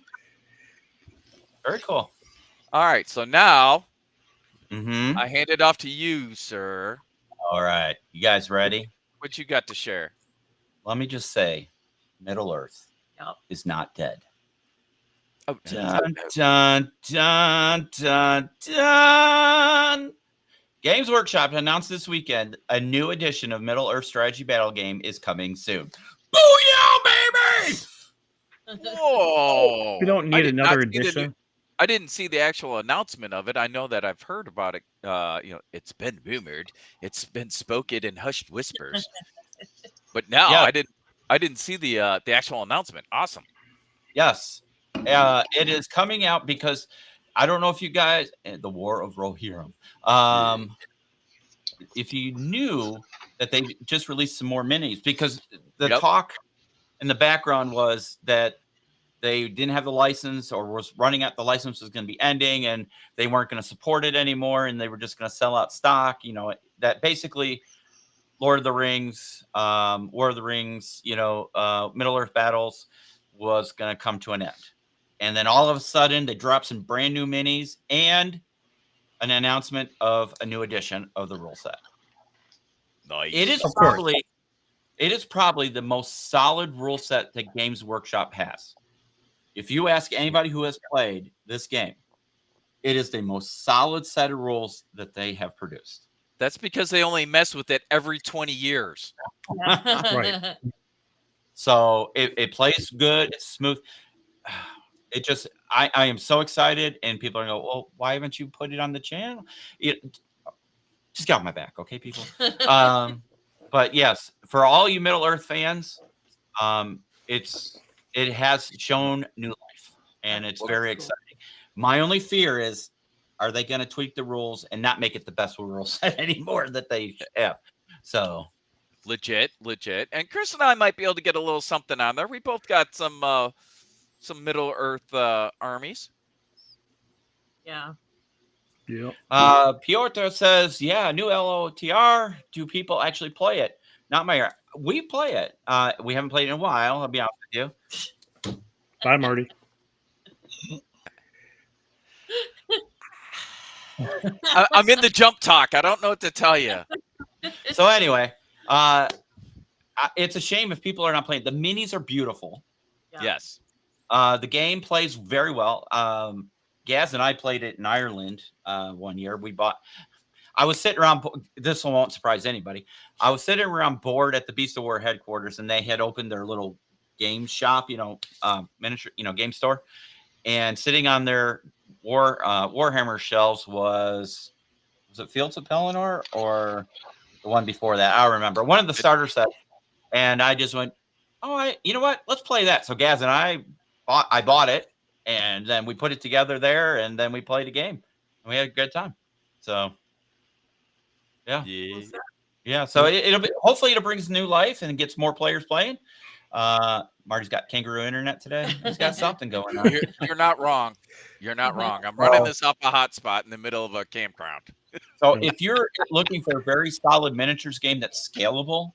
Very cool. All right. So now Mm-hmm. I hand it off to you, sir. All right. You guys ready? What you got to share? Let me just say, Middle Earth Yep. is not dead. Oh, Dun, dun, dun, dun, dun. Games Workshop announced this weekend a new edition of Middle Earth Strategy Battle Game is coming soon. Booyah, baby! Whoa! We don't I need did another not see the edition. I didn't see the actual announcement of it. I know that I've heard about it. It's been rumored. It's been spoken in hushed whispers. But now Yeah. I didn't see the actual announcement. Awesome. Yes. It is coming out because I don't know if you guys, the War of Rohirrim, if you knew that they just released some more minis, because the talk in the background was that they didn't have the license, or was running out. The license was going to be ending, and they weren't going to support it anymore, and they were just going to sell out stock. That basically Lord of the Rings, War of the Rings, Middle Earth Battles was going to come to an end. And then all of a sudden they dropped some brand new minis and an announcement of a new edition of the rule set. Nice. It is Of course. probably the most solid rule set that Games Workshop has. If you ask anybody who has played this game, it is the most solid set of rules that they have produced. That's because they only mess with it every 20 years. Right. So it plays good. It's smooth. It just, I am so excited, and people are going to go, well, why haven't you put it on the channel? Just get off my back, okay, people? But yes, for all you Middle Earth fans, it has shown new life, and it's very exciting. My only fear is, are they going to tweak the rules and not make it the best rule set anymore that they have? So legit. And Chris and I might be able to get a little something on there. We both got some Middle Earth armies. Yeah. Yep. Piotr says, yeah, new LOTR. Do people actually play it? Not my. We play it. We haven't played it in a while. I'll be honest with you. Bye, Marty. I'm in the jump talk. I don't know what to tell you. So anyway, it's a shame if people are not playing. The minis are beautiful. Yeah. Yes. The game plays very well. Gaz and I played it in Ireland 1 year. I was sitting around. This one won't surprise anybody. I was sitting around bored at the Beast of War headquarters, and they had opened their little game shop, miniature, game store. And sitting on their Warhammer shelves was it Fields of Pelennor or the one before that? I don't remember. One of the starter sets. And I just went, you know what? Let's play that. So Gaz and I bought it, and then we put it together there, and then we played a game, and we had a good time. So, yeah. So hopefully it brings new life and gets more players playing. Marty's got kangaroo internet today. He's got something going on. You're not wrong. I'm running this up a hotspot in the middle of a campground. So if you're looking for a very solid miniatures game that's scalable,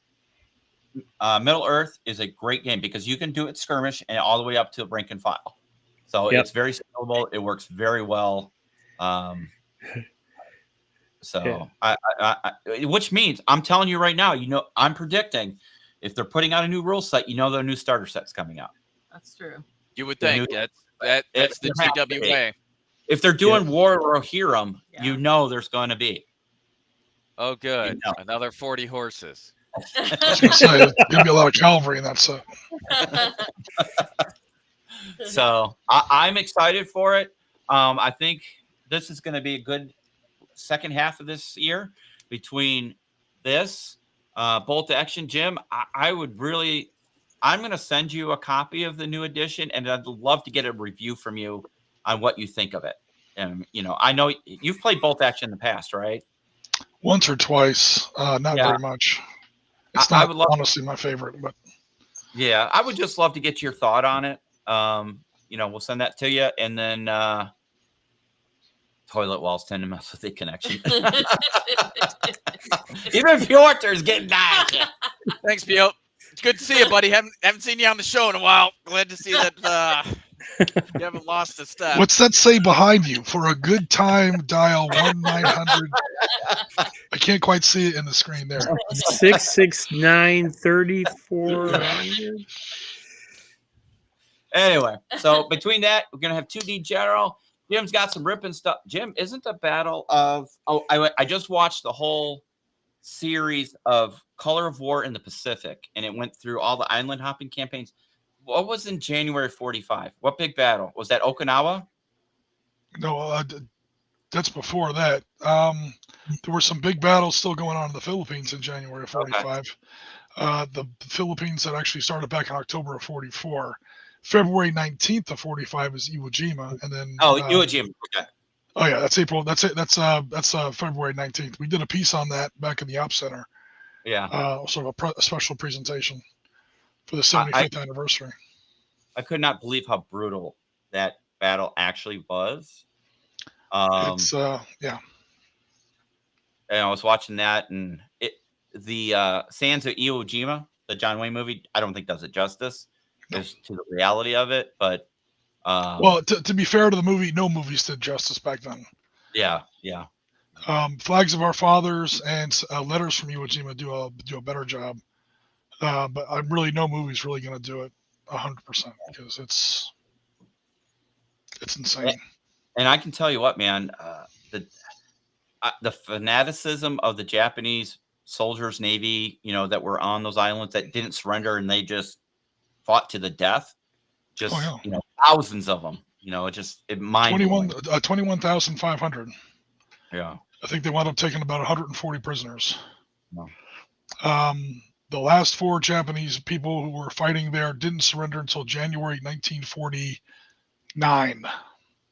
Middle Earth is a great game because you can do it skirmish and all the way up to rank and file. So it's very scalable. It works very well. Which means I'm telling you right now, I'm predicting if they're putting out a new rule set, their new starter set's coming out. That's true. You would think that's the GWA. If they're doing War Rohirrim, there's going to be. Oh, good. Another 40 horses. I was going to say, there's going to be a lot of cavalry in that set. So I'm excited for it. I think this is going to be a good second half of this year between this Bolt Action. Jim, I'm going to send you a copy of the new edition, and I'd love to get a review from you on what you think of it. And I know you've played Bolt Action in the past, right? Once or twice, not very much. It's not honestly my favorite, but yeah, I would just love to get your thought on it. We'll send that to you, and then toilet walls tend to mess with the connection. Even Piotr's getting that. Thanks, Piotr. It's good to see you, buddy. Haven't seen you on the show in a while. Glad to see that you haven't lost a step. What's that say behind you? For a good time, dial 1-900. I can't quite see it in the screen there. 669-3400. Anyway, so between that, we're gonna have 2D General. Jim's got some ripping stuff. Jim, isn't the battle of? I just watched the whole series of Color of War in the Pacific, and it went through all the island hopping campaigns. What was in January 45? What big battle was that? Okinawa? No, that's before that. There were some big battles still going on in the Philippines in January of 45. The Philippines that actually started back in October of 44. February 19th of 45 is Iwo Jima, and then Iwo Jima. Okay. Oh yeah, that's April. That's it. That's February 19th. We did a piece on that back in the Op Center. Yeah. Sort of a special presentation for the 75th anniversary. I could not believe how brutal that battle actually was. It's And I was watching that, and the Sands of Iwo Jima, the John Wayne movie, I don't think does it justice as to the reality of it. But well, to be fair to the movie, no movies did justice back then. Yeah. Flags of Our Fathers and Letters from Iwo Jima do a better job. But no movie's really going to do it 100% because it's insane. And I can tell you what, man, the fanaticism of the Japanese soldiers, Navy, that were on those islands that didn't surrender, and they just fought to the death. Just thousands of them. It mind 21,500. Yeah. I think they wound up taking about 140 prisoners. No. The last 4 Japanese people who were fighting there didn't surrender until January 1949.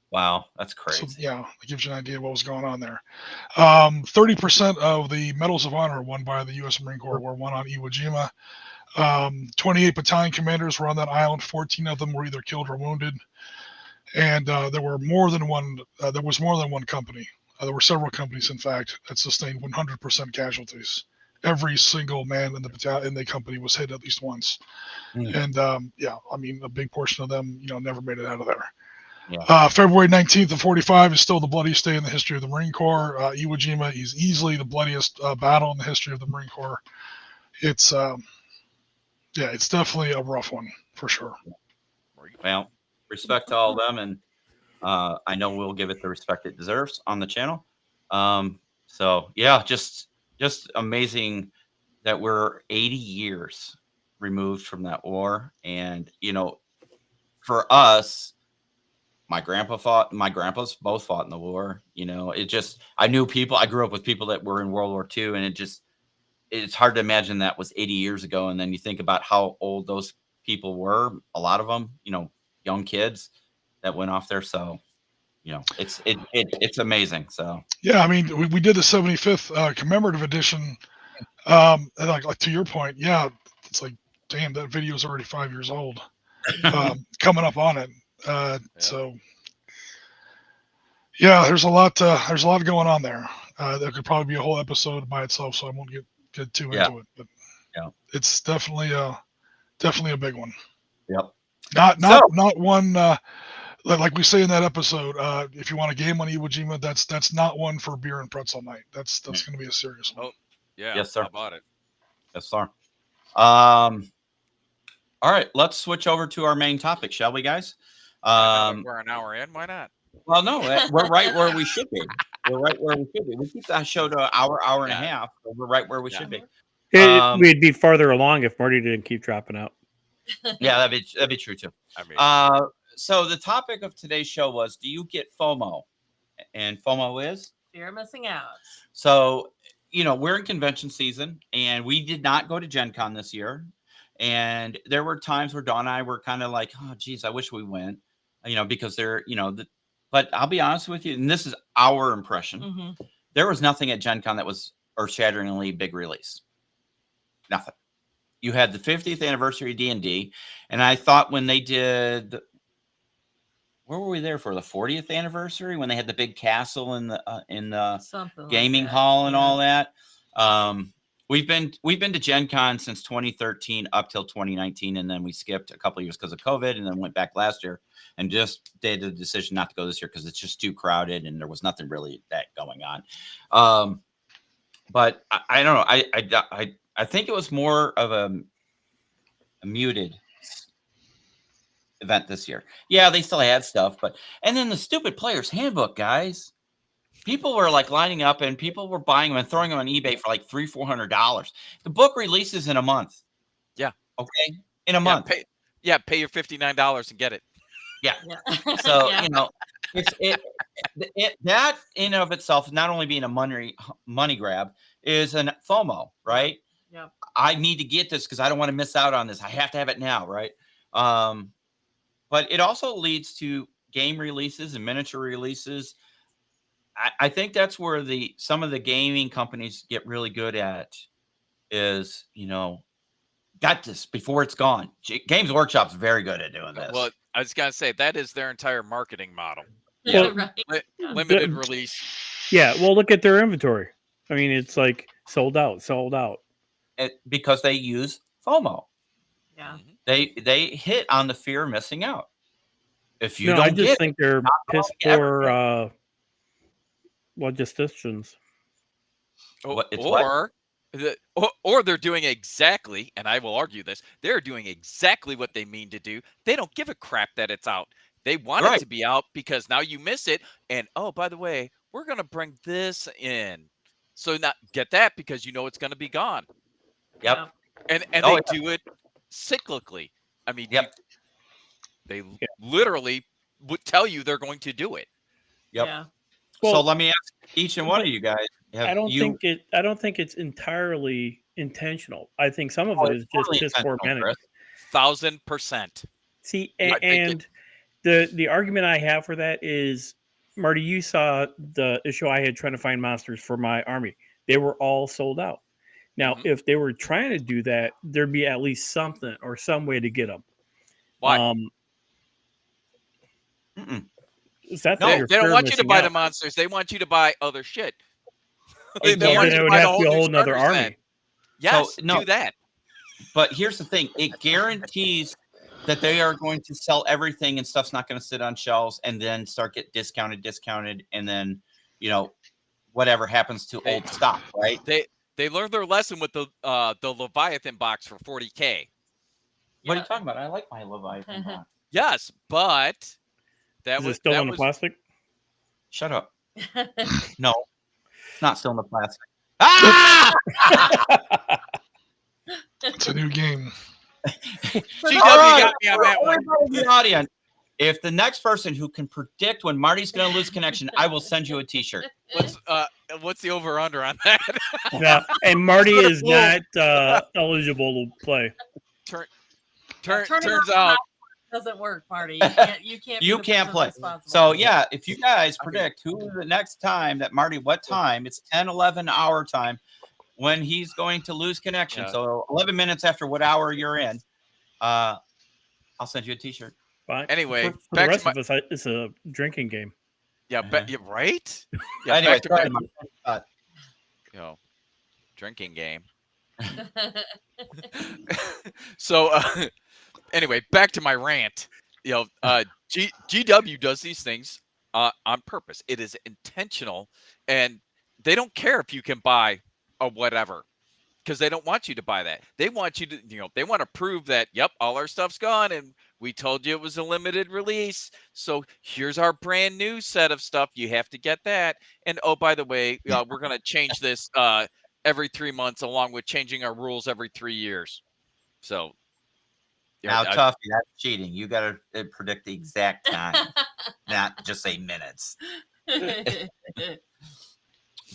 Wow, that's So crazy. yeah, it gives you an idea of what was going on there. 30% of the medals of honor won by the U.S. Marine Corps were won on Iwo Jima. 28 battalion commanders were on that island. 14 of them were either killed or wounded, and there were more than one. There was more than one company. There were several companies, in fact, that sustained 100% casualties. Every single man in the battalion in the company was hit at least once, and I mean, a big portion of them, never made it out of there. Yeah. February 19th of 45 is still the bloodiest day in the history of the Marine Corps. Iwo Jima is easily the bloodiest battle in the history of the Marine Corps. It's it's definitely a rough one for sure. Well, respect to all of them, and I know we'll give it the respect it deserves on the channel. So yeah, just amazing that we're 80 years removed from that war, and for us, my grandpas both fought in the war. I knew people. I grew up with people that were in World War II, and it's hard to imagine that was 80 years ago. And then you think about how old those people were. A lot of them, young kids that went off there. So, it's amazing. So Yeah, I mean, we did the 75th commemorative edition. And like to your point, yeah, it's like, damn, that video is already 5 years old. Coming up on it. So yeah, there's a lot going on there. There could probably be a whole episode by itself, so I won't get too into it. But it's definitely a big one. Yep. Not one like we say in that episode. If you want a game on Iwo Jima, that's not one for beer and pretzel night. That's going to be a serious one. Oh, yeah. Yes, sir. How about it? Yes, sir. All right, let's switch over to our main topic, shall we, guys? We're an hour in. Why not? Well, no, we're right where we should be. We're right where we should be. We keep that show to an hour and a half. So we're right where we should be. We'd be farther along if Marty didn't keep dropping out. Yeah, that'd be true too. I mean, so the topic of today's show was, do you get FOMO? And FOMO is fear of missing out. So, we're in convention season, and we did not go to Gen Con this year. And there were times where Dawn and I were kind of like, oh, geez, I wish we went, because they're, but I'll be honest with you, and this is our impression. Mm-hmm. There was nothing at Gen Con that was earth-shatteringly big release. Nothing. You had the 50th anniversary D&D, and I thought when they did, where were we there for? The 40th anniversary, when they had the big castle in the gaming hall and all that. We've been to Gen Con since 2013 up till 2019, and then we skipped a couple of years because of COVID, and then went back last year and just did the decision not to go this year because it's just too crowded and there was nothing really that going on. But I don't know. I think it was more of a muted event this year. Yeah, they still had stuff, and then the stupid player's handbook, guys. People were like lining up, and people were buying them and throwing them on eBay for like $300-400. The book releases in a month. Yeah. Okay. In a month. Pay your $59 and get it. Yeah. So that in of itself, not only being a money grab, is an FOMO, right? Yeah. I need to get this because I don't want to miss out on this. I have to have it now, right? But it also leads to game releases and miniature releases. I think that's where some of the gaming companies get really good at is, got this before it's gone. Games Workshop's very good at doing this. Well, I was going to say, that is their entire marketing model. Yeah, right. Limited release. Yeah, well, look at their inventory. I mean, it's like sold out. Because they use FOMO. Yeah. They hit on the fear of missing out. If you I just think they're piss poor logisticians. Or they're doing exactly, and I will argue this, they're doing exactly what they mean to do. They don't give a crap that it's out. They want it to be out because now you miss it. And, oh, by the way, we're going to bring this in. So now get that because you know it's going to be gone. Yep. And they do it cyclically. I mean, they literally would tell you they're going to do it. Yep. Yeah. Well, so let me ask each and one of you guys. I don't think it's entirely intentional. I think some of it is just piss poor management. 1,000%. See, and The argument I have for that is, Marty, you saw the issue I had trying to find monsters for my army. They were all sold out. Now, Mhm. if they were trying to do that, there'd be at least something or some way to get them. Why? Is that No, They you're don't fear want you to missing buy out. the monsters. They want you to buy other shit. Hey, They Well, want then you it to would buy the have to be a whole whole new nother starter army. set. Yes, no. do that. But here's the thing: it guarantees that they are going to sell everything, and stuff's not going to sit on shelves and then start get discounted, and then whatever happens to Hey, old stock, right? They learned their lesson with the Leviathan box for $40K. What are you talking about? I like my Leviathan box. Yes, but that Is was it still that in the was plastic? Shut up. No, it's not still in the plastic. Ah! It's a new game. GW All right, got me on that one. everybody in the audience, if the next person who can predict when Marty's going to lose connection, I will send you a T-shirt. What's the over under on that? No, and Marty is Well- not eligible to play. Turns Turning on out doesn't work, Marty. You can't. You be the can't person play. responsible. So yeah, if you guys predict who the next time that Marty, what time? It's 10, 11 hour time when he's going to lose connection. Yeah. So 11 minutes after what hour you're in, I'll send you a T-shirt. Fine. Anyway, for the back to rest my- of us, it's a drinking game. yeah, right? Yeah, Anyway, back to sorry, my, Marty. drinking game. So anyway, back to my rant. GW does these things on purpose. It is intentional, and they don't care if you can buy a whatever, because they don't want you to buy that. They want you to, they want to prove that, yep, all our stuff's gone, and we told you it was a limited release. So here's our brand new set of stuff. You have to get that. And oh, by the way, we're going to change this every 3 months, along with changing our rules every 3 years. So Now, Tuffy, that's cheating. You got to predict the exact time, not just say minutes.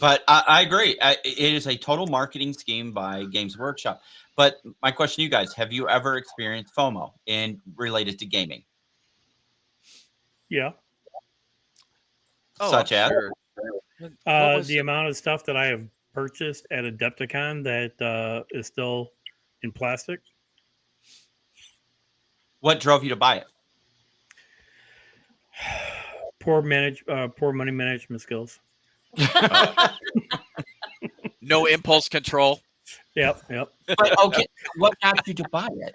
But I agree. It is a total marketing scheme by Games Workshop. But my question to you guys, have you ever experienced FOMO related to gaming? Yeah. Such as? sure. The amount of stuff that I have purchased at Adepticon that is still in plastic. What drove you to buy it? Poor money management skills. No impulse control. Yep. But, okay, what got you to buy it?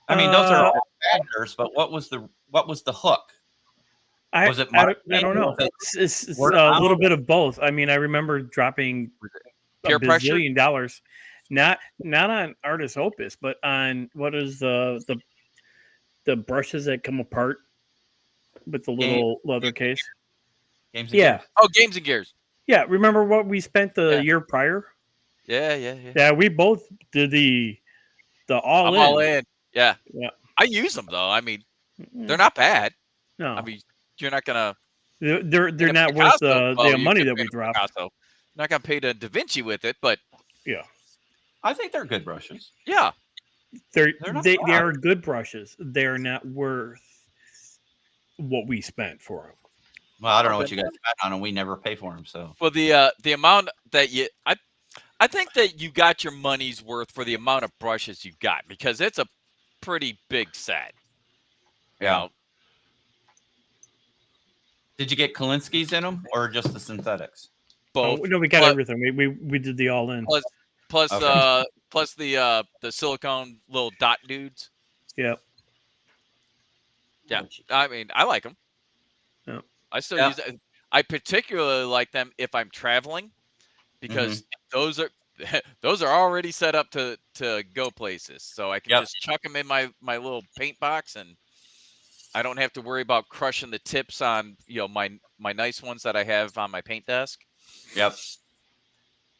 I mean, those are all factors, but what was the hook? Was it I don't marketing? know. Was it It's word a of little mouth? bit of both. I mean, I remember dropping Peer a pressure? bazillion dollars, not on Artis Opus, but on what is the brushes that come apart with the little leather case. Games and Yeah, Games? Oh, Games and Gears. yeah. Remember what we spent the Yeah. year prior? Yeah. Yeah, we both did the all I'm in. all in. Yeah. Yeah. I use them though. I mean, they're not bad. No, I mean, you're not gonna. they're get a not worth Picasso. the You money could that pay we a dropped. Picasso. You're not gonna pay to Da Vinci with it, but Yeah, I think they're good brushes. yeah, they're not they bad. are good brushes. They're not worth what we spent for them. Well, I don't know what you guys spent on them. We never pay for them, so. for the amount that I think that you got your money's worth for the amount of brushes you got, because it's a pretty big set. You Yeah. know, Did you get Kolinsky's in them or just the synthetics? both. No, we got Plus- everything. We did the all in. Plus Okay. plus the silicone little dot dudes. Yeah. Yeah, I mean, I like them. Yeah. I still Yeah. use it. I particularly like them if I'm traveling, because those are those are already set up to go places, so I can Yep. just chuck them in my little paint box, and I don't have to worry about crushing the tips on my nice ones that I have on my paint desk. Yep.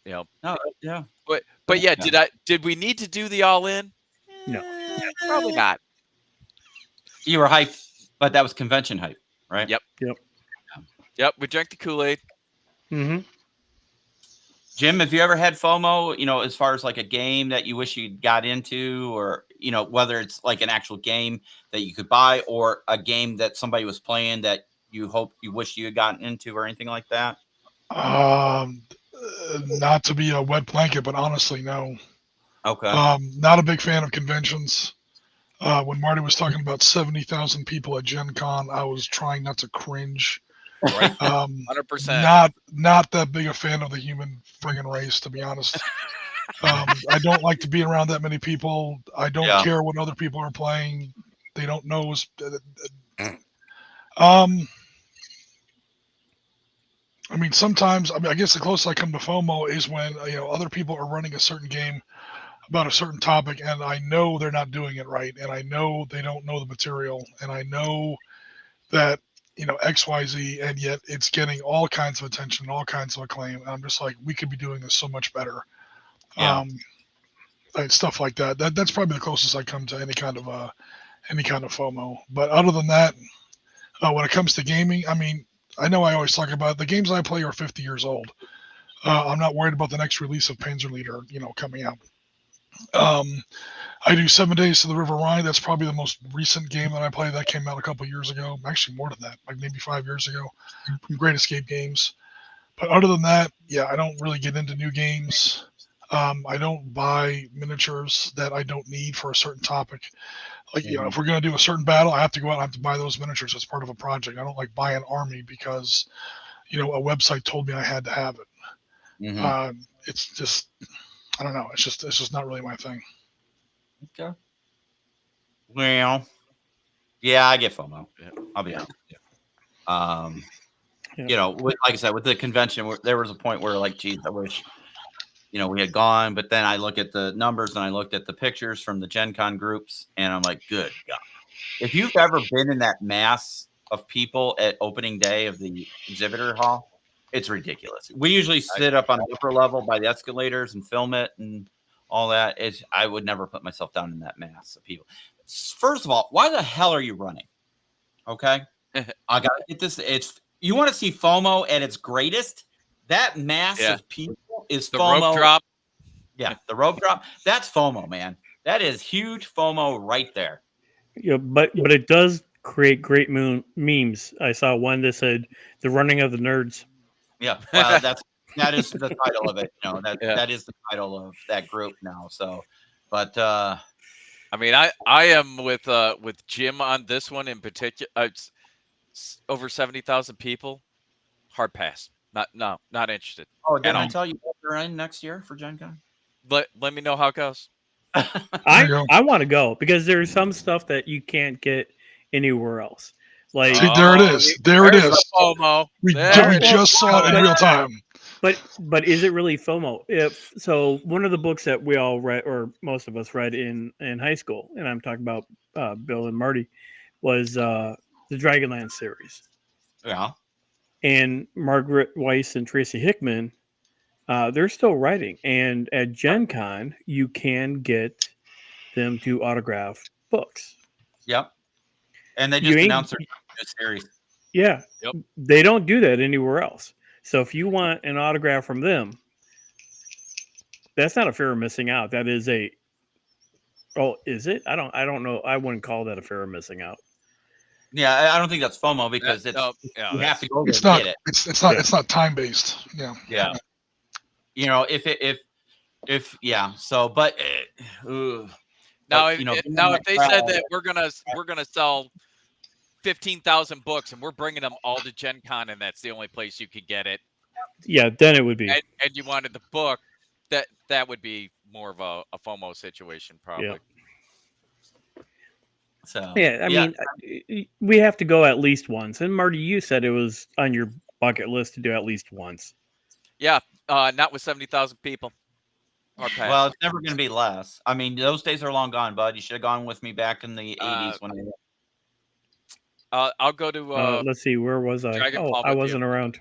No, Yeah. but yeah, Yeah. did we need to do the all in? No. Probably not. You were hyped, but that was convention hype, right? Yep. Yep, we drank the Kool-Aid. Mm-hmm. Jim, have you ever had FOMO, as far as like a game that you wish you got into, or whether it's like an actual game that you could buy or a game that somebody was playing that you wish you had gotten into or anything like that? Not to be a wet blanket, but honestly, no. Okay. Not a big fan of conventions. When Marty was talking about 70,000 people at Gen Con, I was trying not to cringe. Right. 100%. Not that big a fan of the human friggin' race, to be honest. I don't like to be around that many people. I don't care what other people are playing. They don't know. I mean, sometimes, I guess the closest I come to FOMO is when, other people are running a certain game about a certain topic, and I know they're not doing it right, and I know they don't know the material, and I know that, XYZ, and yet it's getting all kinds of attention, all kinds of acclaim. And I'm just like, we could be doing this so much better. Yeah. And stuff like that. That's probably the closest I come to any kind of FOMO. But other than that, when it comes to gaming, I mean, I know I always talk about the games I play are 50 years old. I'm not worried about the next release of Panzerleader, coming out. I do 7 Days to the River Rhine. That's probably the most recent game that I played. That came out a couple years ago. Actually, more than that, like maybe 5 years ago, from Great Escape Games. But other than that, yeah, I don't really get into new games. I don't buy miniatures that I don't need for a certain topic. Like, if we're going to do a certain battle, I have to go out and I have to buy those miniatures as part of a project. I don't like buy an army because, a website told me I had to have it. Mm-hmm. It's just, I don't know. It's just not really my thing. Okay. Well, yeah, I get FOMO. I'll be honest. Like I said, with the convention, there was a point where, like, geez, I wish, we had gone. But then I look at the numbers and I looked at the pictures from the Gen Con groups, and I'm like, good God. If you've ever been in that mass of people at opening day of the exhibitor hall, it's ridiculous. We usually sit up on the upper level by the escalators and film it and all that. I would never put myself down in that mass of people. First of all, why the hell are you running? Okay. I got to get this. You want to see FOMO at its greatest? That mass of people is the FOMO. Rope drop. Yeah, the rope drop. That's FOMO, man. That is huge FOMO right there. Yeah, but it does create great memes. I saw one that said "the running of the nerds." Yeah, well, that is the title of it. That is the title of that group now. So, but I mean, I am with Jim on this one in particular. It's over 70,000 people. Hard pass. Not interested. Oh, did I tell you what they're in next year for Gen Con? Let me know how it goes. I want to go because there's some stuff that you can't get anywhere else. Like, see, there it is. There it is. FOMO. We just saw it in real time. But is it really FOMO? So one of the books that we all read, or most of us read in high school, and I'm talking about Bill and Marty, was the Dragonlance series. Yeah. And Margaret Weiss and Tracy Hickman, they're still writing. And at Gen Con, you can get them to autograph books. Yep. And they just announced their new series. Yeah. Yep. They don't do that anywhere else. So if you want an autograph from them, that's not a fear of missing out. That is is it? I don't know. I wouldn't call that a fear of missing out. Yeah, I don't think that's FOMO because you have to go there to get it. It's not time based. Yeah. Yeah. If So, but now if they said that we're gonna sell 15,000 books and we're bringing them all to Gen Con and that's the only place you could get it. Yeah, then it would be. And you wanted the book, that would be more of a FOMO situation, probably. Yeah. So yeah, I mean, we have to go at least once. And Marty, you said it was on your bucket list to do at least once. Yeah, not with 70,000 people. Well, it's never going to be less. I mean, those days are long gone, bud. You should have gone with me back in the 80s when I'll go to. Let's see, where was I? I wasn't around.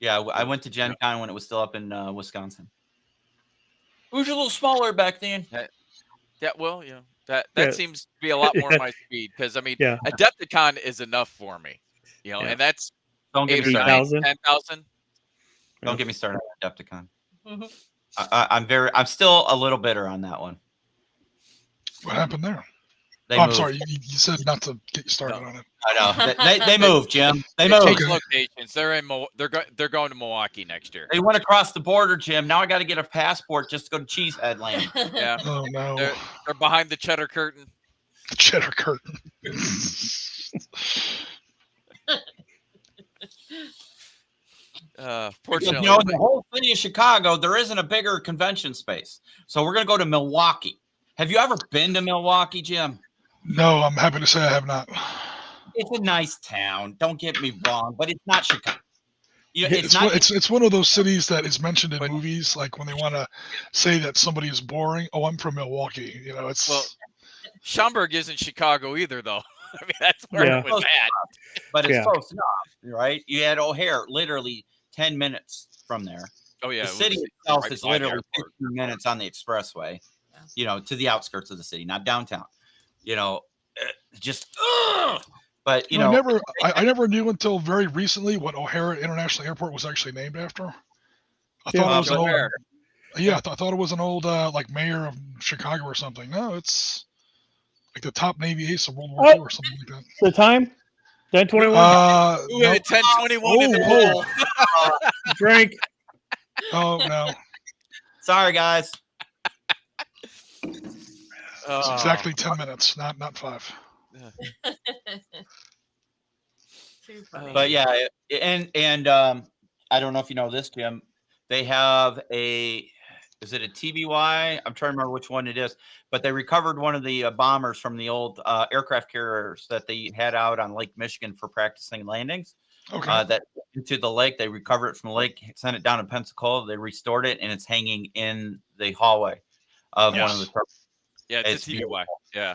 Yeah, I went to Gen Con when it was still up in Wisconsin. It was a little smaller back then. Yeah, well, that seems to be a lot more my speed because I mean, Adepticon is enough for me, and that's 8,000, 10,000. Don't get me started on Adepticon. Mm-hmm. I'm still a little bitter on that one. What happened there? They I'm moved. sorry. You said not to get you started No. on it. I know. They moved, Jim. They They moved. changed Okay. locations. They're going to Milwaukee next year. They went across the border, Jim. Now I got to get a passport just to go to Cheesehead Land. Yeah, Oh no, they're behind the cheddar curtain. the cheddar curtain. Because, Fortunately, you know, in the whole city of Chicago, there isn't a bigger convention space. So we're going to go to Milwaukee. Have you ever been to Milwaukee, Jim? No, I'm happy to say I have not. It's a nice town. Don't get me wrong, but it's not Chicago. You know, it's It's not. it's one of those cities that is mentioned in But- movies, like when they want to say that somebody is boring. Oh, I'm from Milwaukee. You know, it's well, Schaumburg isn't Chicago either, though. I mean, that's where Yeah. it was at. but it's Yeah. close enough, right? You had O'Hare, literally 10 minutes from there. Oh yeah, The it was city itself right is by the literally airport. 15 minutes on the expressway, Yeah. you know, to the outskirts of the city, not downtown. You know, just, but you know, I never knew until very recently what O'Hare International Airport was actually named after. I Yeah, thought it was an old, O'Hare. yeah, I thought it was an old like mayor of Chicago or something. No, it's like the top Navy ace of World War II or something like that. The time? 10:21. Ooh, Nope. at 10:21 in the Oh, pool. Drink. Oh no, sorry guys. it's exactly 10 minutes, not 5. Too funny. But yeah, and I don't know if you know this, Jim. They have is it a TBY? I'm trying to remember which one it is, but they recovered one of the bombers from the old aircraft carriers that they had out on Lake Michigan for practicing landings. Okay. That into the lake. They recovered it from the lake, sent it down to Pensacola. They restored it, and it's hanging in the hallway of one of the trucks. Yeah, it's It's a TBY. Yeah.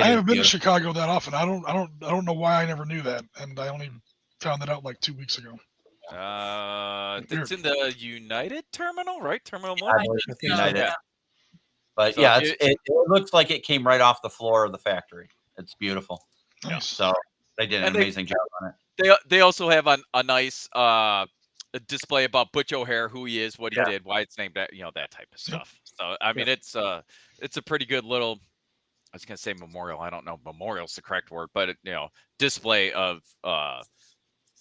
I haven't been to Chicago that often. I don't know why I never knew that, and I only found that out like 2 weeks ago. It's in the United Terminal, right? Terminal I 1? believe I it's think so. United. Yeah. But So yeah, it- it looks like it came right off the floor of the factory. It's beautiful. Nice. So they did an And amazing job on it. They also have a nice display about Butch O'Hare, who he is, what he Yeah. did, why it's named that, that type of stuff. So I mean, it's a pretty good little. I was gonna say memorial. I don't know, memorial's the correct word, but display of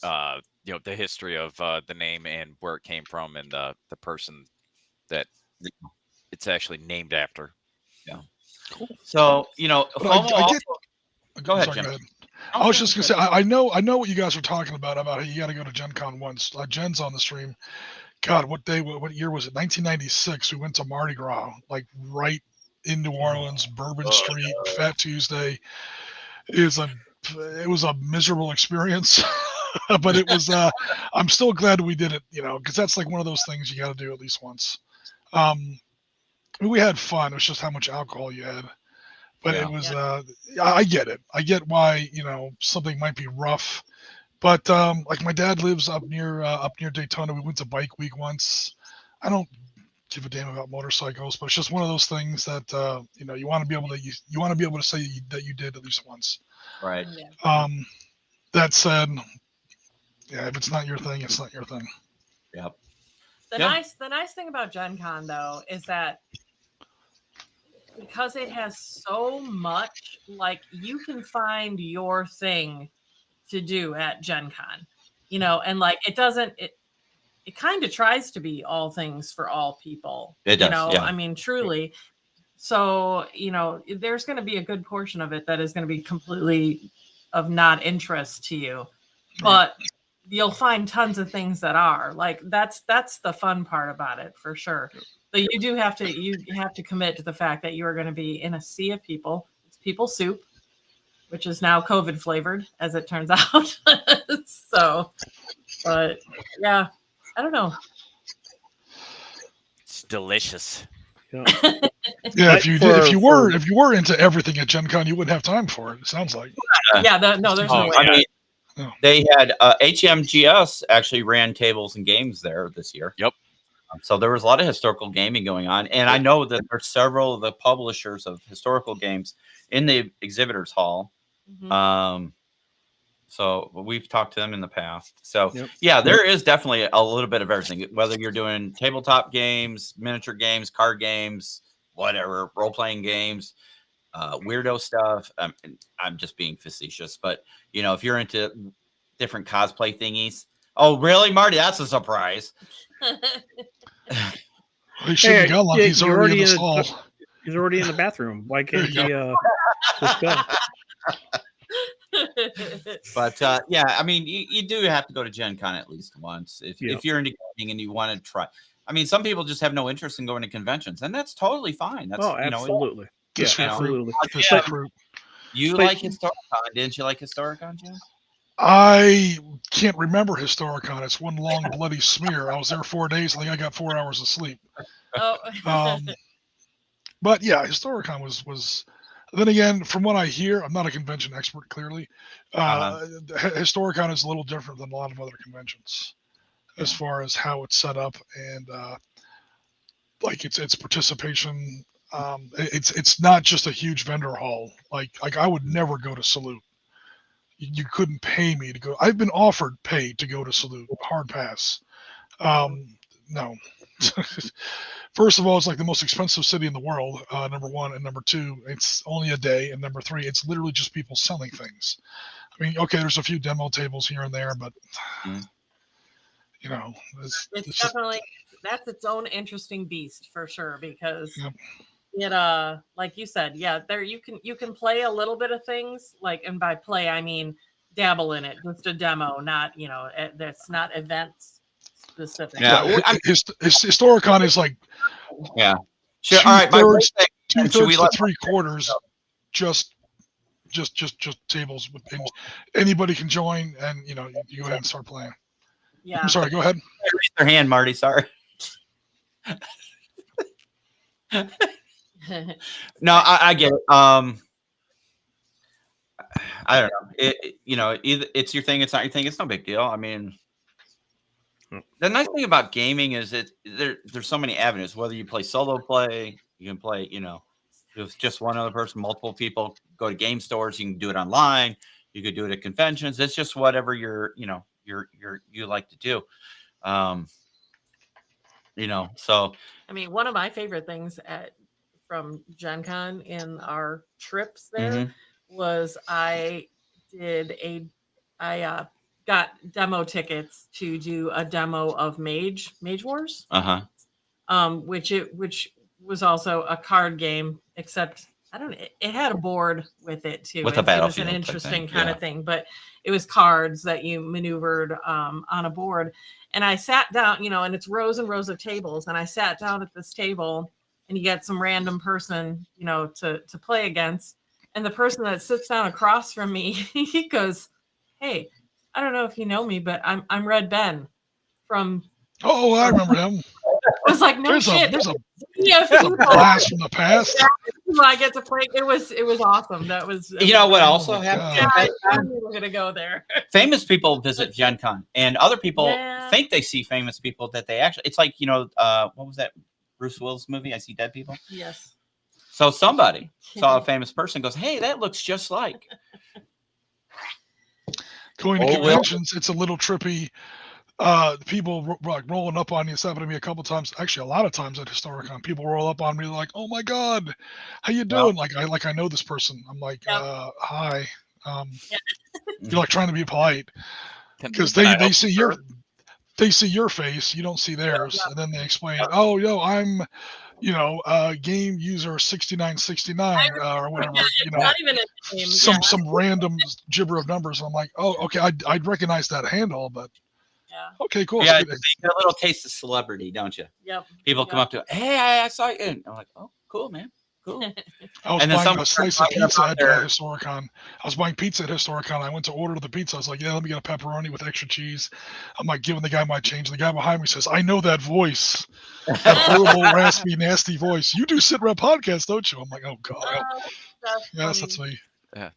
the history of the name and where it came from and the person that it's actually named after. So But FOMO I also, get. Go ahead, sorry, Jim. Go ahead. I was just gonna say I know what you guys were talking about how you got to go to Gen Con once. Jen's on the stream. God, what year was it? 1996. We went to Mardi Gras, like right in New Orleans, Bourbon Street, Fat Tuesday. It was a miserable experience, but it was. I'm still glad we did it, because that's like one of those things you got to do at least once. We had fun. It was just how much alcohol you had. But Yeah. it was, I get it. I get why, something might be rough. But like my dad lives up near Daytona. We went to Bike Week once. I don't give a damn about motorcycles, but it's just one of those things that you want to be able to say that you did at least once. right? Yeah. That said, yeah, if it's not your thing, it's not your thing. Yep. The Yeah. nice thing about Gen Con though is that because it has so much, like you can find your thing to do at Gen Con, and like it kind of tries to be all things for all people. It does, yeah. I mean, truly. So, there's going to be a good portion of it that is going to be completely of not interest to you, but you'll find tons of things that are like, that's the fun part about it for sure. But you have to commit to the fact that you are going to be in a sea of people. It's people soup, which is now COVID flavored, as it turns out. So, but yeah, I don't know. It's delicious. Yeah. Yeah, But if you were into everything at Gen Con, you wouldn't have time for it. It sounds like. Yeah, no, there's no way. I mean, Oh. they had HMGS actually ran tables and games there this year. Yep. So there was a lot of historical gaming going on, and I know that there's several of the publishers of historical games in the exhibitors hall. Mhm. So we've talked to them in the past. So Yep. yeah, there is definitely a little bit of everything. Whether you're doing tabletop games, miniature games, card games, whatever, role playing games, weirdo stuff. I'm just being facetious, but if you're into different cosplay thingies. Oh, really, Marty? That's a surprise. He shouldn't have got lucky. He's you're already in the stall. He's already in the bathroom. Why can't he just go? But yeah, I mean, you do have to go to Gen Con at least once if you're into gaming and you want to try. I mean, some people just have no interest in going to conventions, and that's totally fine. That's absolutely. Absolutely. You like Historicon, didn't you? Like Historicon, Jim? I can't remember Historicon. It's one long bloody smear. I was there 4 days. I think I got 4 hours of sleep. Oh. But yeah, Historicon was. Then again, from what I hear, I'm not a convention expert. Clearly, Historicon is a little different than a lot of other conventions, as far as how it's set up and like its participation. It's not just a huge vendor hall. Like I would never go to Salute. You couldn't pay me to go. I've been offered pay to go to Salute, hard pass. No. First of all, it's like the most expensive city in the world, number one. And number two, it's only a day. And number three, it's literally just people selling things. I mean, okay, there's a few demo tables here and there, but, it's definitely, that's its own interesting beast for sure, because it like you said, there you can play a little bit of things, like, and by play I mean dabble in it, just a demo, not that's not events specific. Historicon is like sure. All right, two-thirds to three-quarters just tables with things. Anybody can join, and you go ahead and start playing. I'm sorry, go ahead. Raise your hand, Marty. Sorry. No, I get it. I don't know. Either it's your thing, it's not your thing. It's no big deal. I mean, the nice thing about gaming is there's so many avenues. Whether you play solo play, you can play, with just one other person, multiple people. Go to game stores. You can do it online. You could do it at conventions. It's just whatever you like to do. So I mean, one of my favorite things from Gen Con in our trips there was I got demo tickets to do a demo of Mage Wars. Which was also a card game, except it had a board with it too. With a battlefield. It was an interesting kind of thing, but it was cards that you maneuvered on a board. And I sat down, and it's rows and rows of tables. And I sat down at this table, and you get some random person, to play against. And the person that sits down across from me, he goes, "Hey, I don't know if you know me, but I'm Red Ben from." Oh, I remember him. I was like, "No shit." There's a blast from the past. I get to play. It was awesome. That was. What also happened? We're gonna go there. Famous people visit Gen Con, and other people think they see famous people that they actually. It's like what was that Bruce Willis movie? I See Dead People. Yes. So somebody saw a famous person, goes, "Hey, that looks just like." Going to conventions, it's a little trippy. People rolling up on you. It's happened to me a couple times. Actually, a lot of times at Historicon, people roll up on me like, "Oh my God, how you doing?" Like I know this person. I'm like, "Hi." You're like trying to be polite because they see your face, you don't see theirs, and then they explain, "Oh, I'm game user 6969 or whatever." Not even a name. Some random gibber of numbers. And I'm like, "Oh, okay, I'd recognize that handle, but." Okay, cool. Yeah, you get a little taste of celebrity, don't you? Yep. People come up to, "Hey, I saw you." And I'm like, "Oh, cool, man. Cool." I was buying a slice of pizza at Historicon. I was buying pizza at Historicon. I went to order the pizza. I was like, "Yeah, let me get a pepperoni with extra cheese." I'm like giving the guy my change. The guy behind me says, "I know that voice. That horrible, raspy, nasty voice. You do SITREP podcast, don't you?" I'm like, "Oh God." Yes, that's me. Yeah.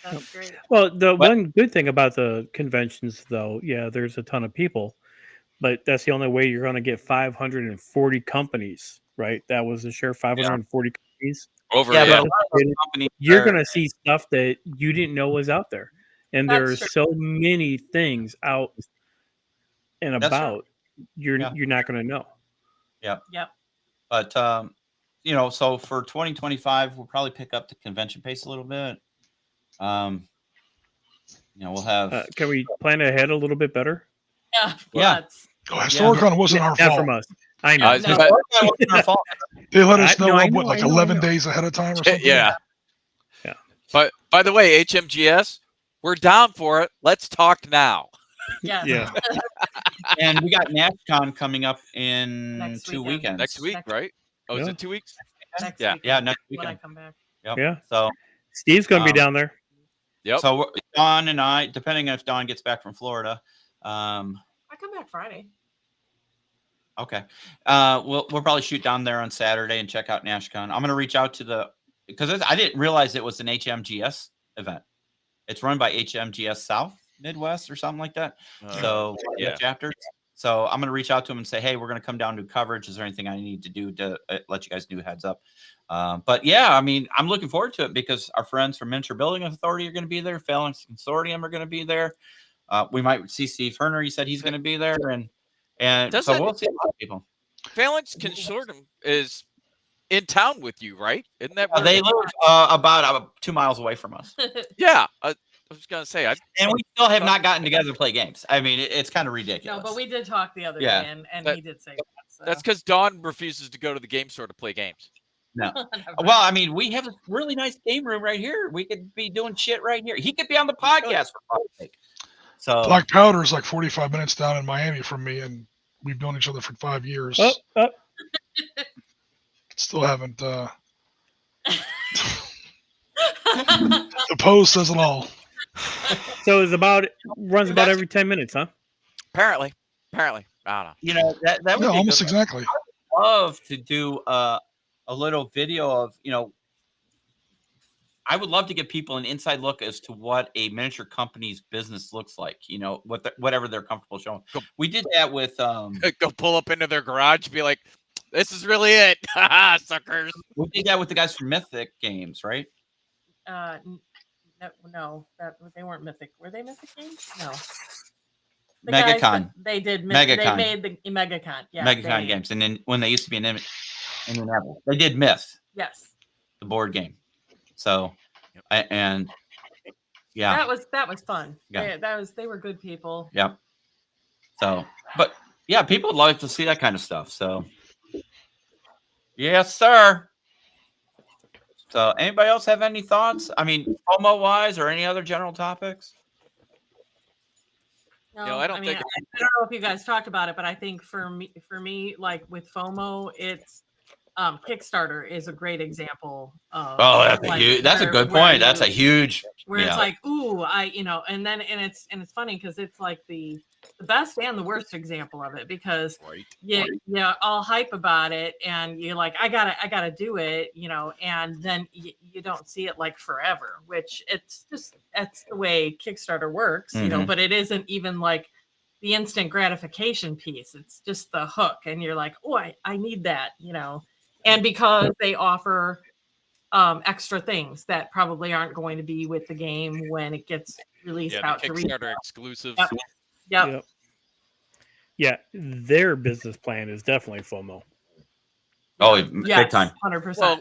That's great. Well, one good thing about the conventions, though, there's a ton of people, but that's the only way you're going to get 540 companies, right? That was the share 540 companies. But a lot of those companies you're going to see stuff that you didn't know was out there, and there's so many things out and about. You're not going to know. Yep. Yep. But so for 2025, we'll probably pick up the convention pace a little bit. We'll have. Can we plan ahead a little bit better? Yeah. Yeah. Let's- Oh, Historicon wasn't our Not fault. from us. I know. I was No. gonna- That wasn't our fault. They let us No, know, I what, know, like I know, I 11 know. days ahead of time or something? yeah. Yeah. But by the way, HMGS, we're down for it. Let's talk now. Yes. Yeah. And we got NashCon coming up in Next 2 weekend. weekends. Next week, Next- right? Oh, is Yeah. it 2 weeks? Next Yeah. weekend, Yeah, next when I weekend. come back. Yep. Yeah. So, Steve's going to be Um, down there. Yep. so Dawn and I, depending on if Dawn gets back from Florida, I come back Friday. okay, we'll probably shoot down there on Saturday and check out NashCon. I'm going to reach out to because I didn't realize it was an HMGS event. It's run by HMGS South Midwest or something like that. So one of the yeah. chapters. So I'm going to reach out to them and say, hey, we're going to come down to coverage. Is there anything I need to do to let you guys do heads up? But yeah, I mean, I'm looking forward to it because our friends from Miniature Building Authority are going to be there. Phalanx Consortium are going to be there. We might see Steve Herner. He said he's going to be there, and so Doesn't- we'll see a lot of people. Phalanx Consortium is in town with you, right? Isn't that where They live about 2 miles away from us, Yeah. I was gonna say, and we still have not gotten together to play games. I mean, it's kind of ridiculous. No, but we did talk the other Yeah. day, and That- he did say that. So. that's because Dawn refuses to go to the game store to play games. No. Well, I mean, we have a really nice game room right here. We could be doing shit right here. He could be on the podcast for fuck's sake. So Black Powder is like 45 minutes down in Miami from me, and we've known each other for 5 years. Still haven't. The post says it all. So it's runs about every 10 minutes, huh? Apparently. I don't know. that would Yeah, be almost good. exactly. Love to do a little video of I would love to give people an inside look as to what a miniature company's business looks like. Whatever they're comfortable showing. Go- We did that with Go pull up into their garage, be like, "This is really it, haha, suckers." we did that with the guys from Mythic Games, right? No, they weren't Mythic. Were they Mythic Games? No. The guys MegaCon. that- They did. MegaCon. They made the MegaCon. Yeah. MegaCon Games, and then when they used to be in Indianapolis, they did Myth, Yes. the board game. So, and yeah, That was fun. Yeah. They were good people. yep. So, but yeah, people would like to see that kind of stuff. So, yes, sir. So, anybody else have any thoughts? I mean, FOMO wise, or any other general topics? No, I don't mean, think- I don't know if you guys talked about it, but I think for me, like with FOMO, it's Kickstarter is a great example of. Oh, that's a where- good where point. That's a you- huge. Where yeah. it's like, ooh, and it's funny because it's like the best and the worst example of it because yeah, all hype about it and you're like, I gotta do it, and then you don't see it like forever, which that's the way Kickstarter works, Mhm. but it isn't even like the instant gratification piece. It's just the hook, and you're like, oh, I need that, and because they offer extra things that probably aren't going to be with the game when it gets released Yeah, out the to Kickstarter retail. exclusive. Yep. Yeah, their business plan is definitely FOMO. Oh, Yes, big time. 100%.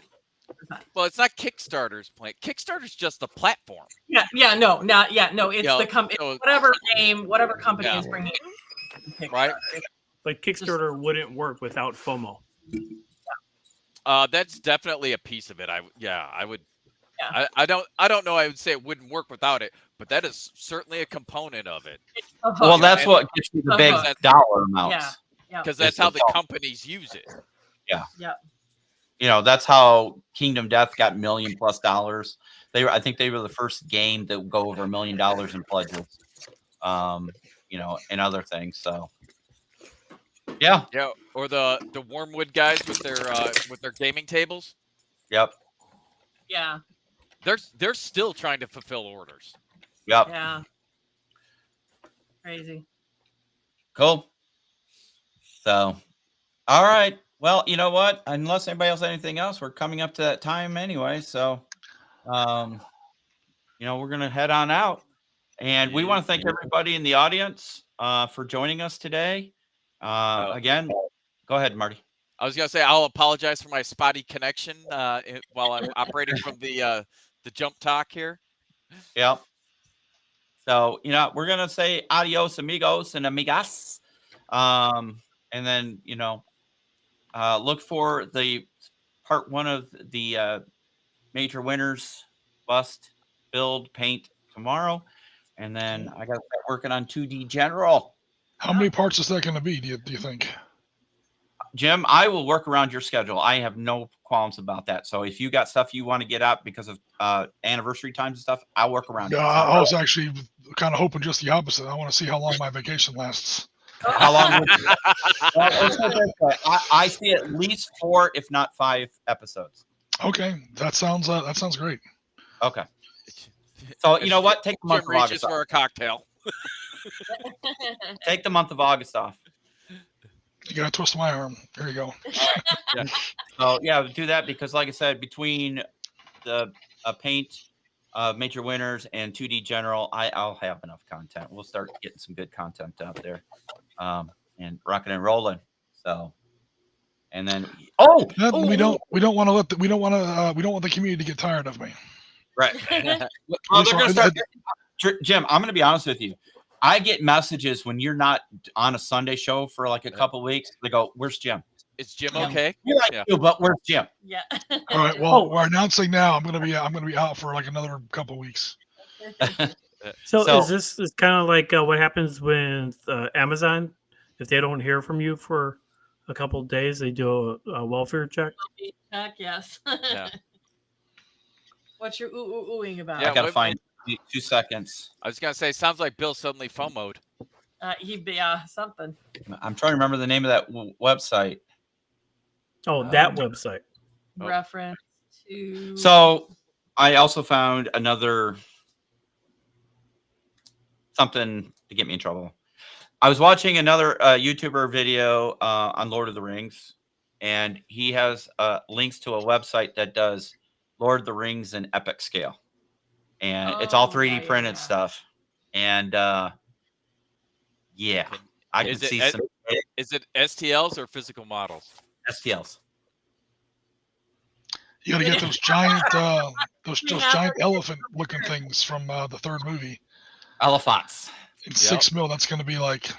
Well, it's not Kickstarter's plan. Kickstarter's just a platform. No. It's Yeah, the company, so- whatever company Yeah. is bringing. Right. Like Kickstarter wouldn't work without FOMO. That's definitely a piece of it. I would. Yeah. I don't know. I would say it wouldn't work without it, but that is certainly a component of it Well, that's what gets you the big Uh-huh. dollar amounts. Yeah. because that's It's how the the phone. companies use it. That's how Kingdom Death got $1 million+ dollars. I think they were the first game that would go over $1 million in pledges. And other things. So, yeah. Yeah, or the Wormwood guys with their gaming tables. Yep. Yeah. They're still trying to fulfill orders. Yep. Yeah. Crazy. Cool. So, all right. Well, you know what? Unless anybody else has anything else, we're coming up to that time anyway. So, we're going to head on out. And we want to thank everybody in the audience for joining us today. Again, go ahead, Marty. I was gonna say I'll apologize for my spotty connection while I'm operating from the jump talk here. Yep. So, we're going to say adios, amigos and amigas. And then, look for the part 1 of the major winners, bust, build, paint tomorrow. And then I got to start working on 2D General. How many parts is that going to be, do you think? Jim, I will work around your schedule. I have no qualms about that. So if you got stuff you want to get out because of anniversary times and stuff, I'll work around it. I was actually kind of hoping just the opposite. I want to see how long my vacation lasts. How long? I see at least 4, if not 5 episodes. Okay, that sounds great. Okay. So you know what? Take the month Jim of August reaches off. for a cocktail. Take the month of August off. You gotta twist my arm. There you go. Yeah. So yeah, do that because, like I said, between the paint, major winners, and 2D General, I'll have enough content. We'll start getting some good content out there, and rocking and rolling. So, and then we don't want the community to get tired of me. right. Well, they're gonna start. Jim, I'm gonna be honest with you. I get messages when you're not on a Sunday show for like a couple weeks. They go, "Where's Jim? Is Jim okay?" You're like, you, but where's Jim? Yeah. All right. Well, we're announcing now. I'm gonna be out for like another couple weeks. So is this kind of like what happens with Amazon? If they don't hear from you for a couple of days, they do a welfare check. Heck yes. Yeah. What's your oohing about? Yeah, I gotta find 2 seconds. I was gonna say, sounds like Bill suddenly FOMO'd. Something. I'm trying to remember the name of that website. Oh, that website. Reference to. So I also found another something to get me in trouble. I was watching another YouTuber video on Lord of the Rings, and he has links to a website that does Lord of the Rings in epic scale. And it's all 3D printed stuff. And yeah, I can see some. Is it STLs or physical models? STLs. You got to get those giant, those giant elephant-looking things from the third movie. Elephants. It's 6 mil. That's going to be like.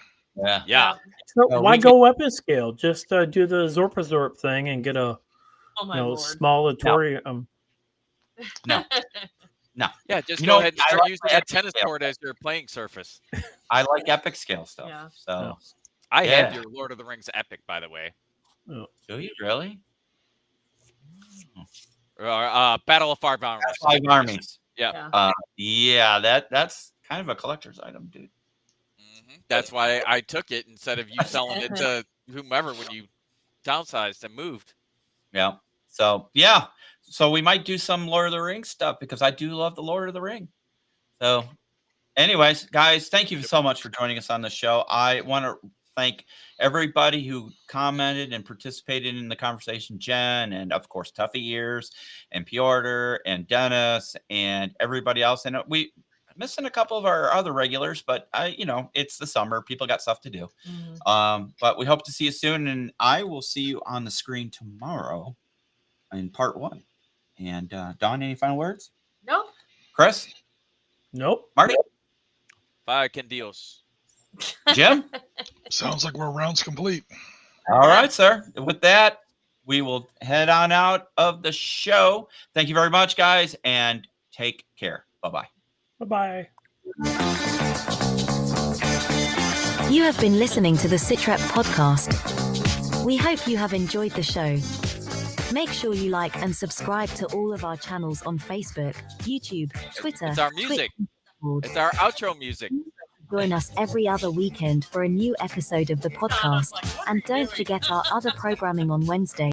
Yeah. So why go weapon scale? Just do the Zorpazorp thing and get a small auditorium. No. Yeah, just go ahead and start using that tennis court as your playing surface. I like epic scale stuff. Yeah. So I have your Lord of the Rings epic, by the way. Do you really? Battle of 5 Armies. 5 Armies. Yeah. Yeah, that's kind of a collector's item, dude. Mm-hmm. That's why I took it instead of you selling it to whomever when you downsized and moved. Yeah. So yeah. So we might do some Lord of the Rings stuff because I do love the Lord of the Ring. So anyways, guys, thank you so much for joining us on the show. I want to thank everybody who commented and participated in the conversation. Jen, and of course, Tuffy Ears and Piotr and Dennis and everybody else. And we missing a couple of our other regulars, but it's the summer. People got stuff to do. Mm-hmm. But we hope to see you soon. And I will see you on the screen tomorrow in part 1. And Don, any final words? No. Chris? Nope. Marty? Bye, can Dios. Jim? Sounds like we're rounds complete. All right, sir. With that, we will head on out of the show. Thank you very much, guys, and take care. Bye-bye. Bye-bye. You have been listening to the SITREP podcast. We hope you have enjoyed the show. Make sure you like and subscribe to all of our channels on Facebook, YouTube, Twitter. It's our music. It's our outro music. Join us every other weekend for a new episode of the podcast. And don't forget our other programming on Wednesday.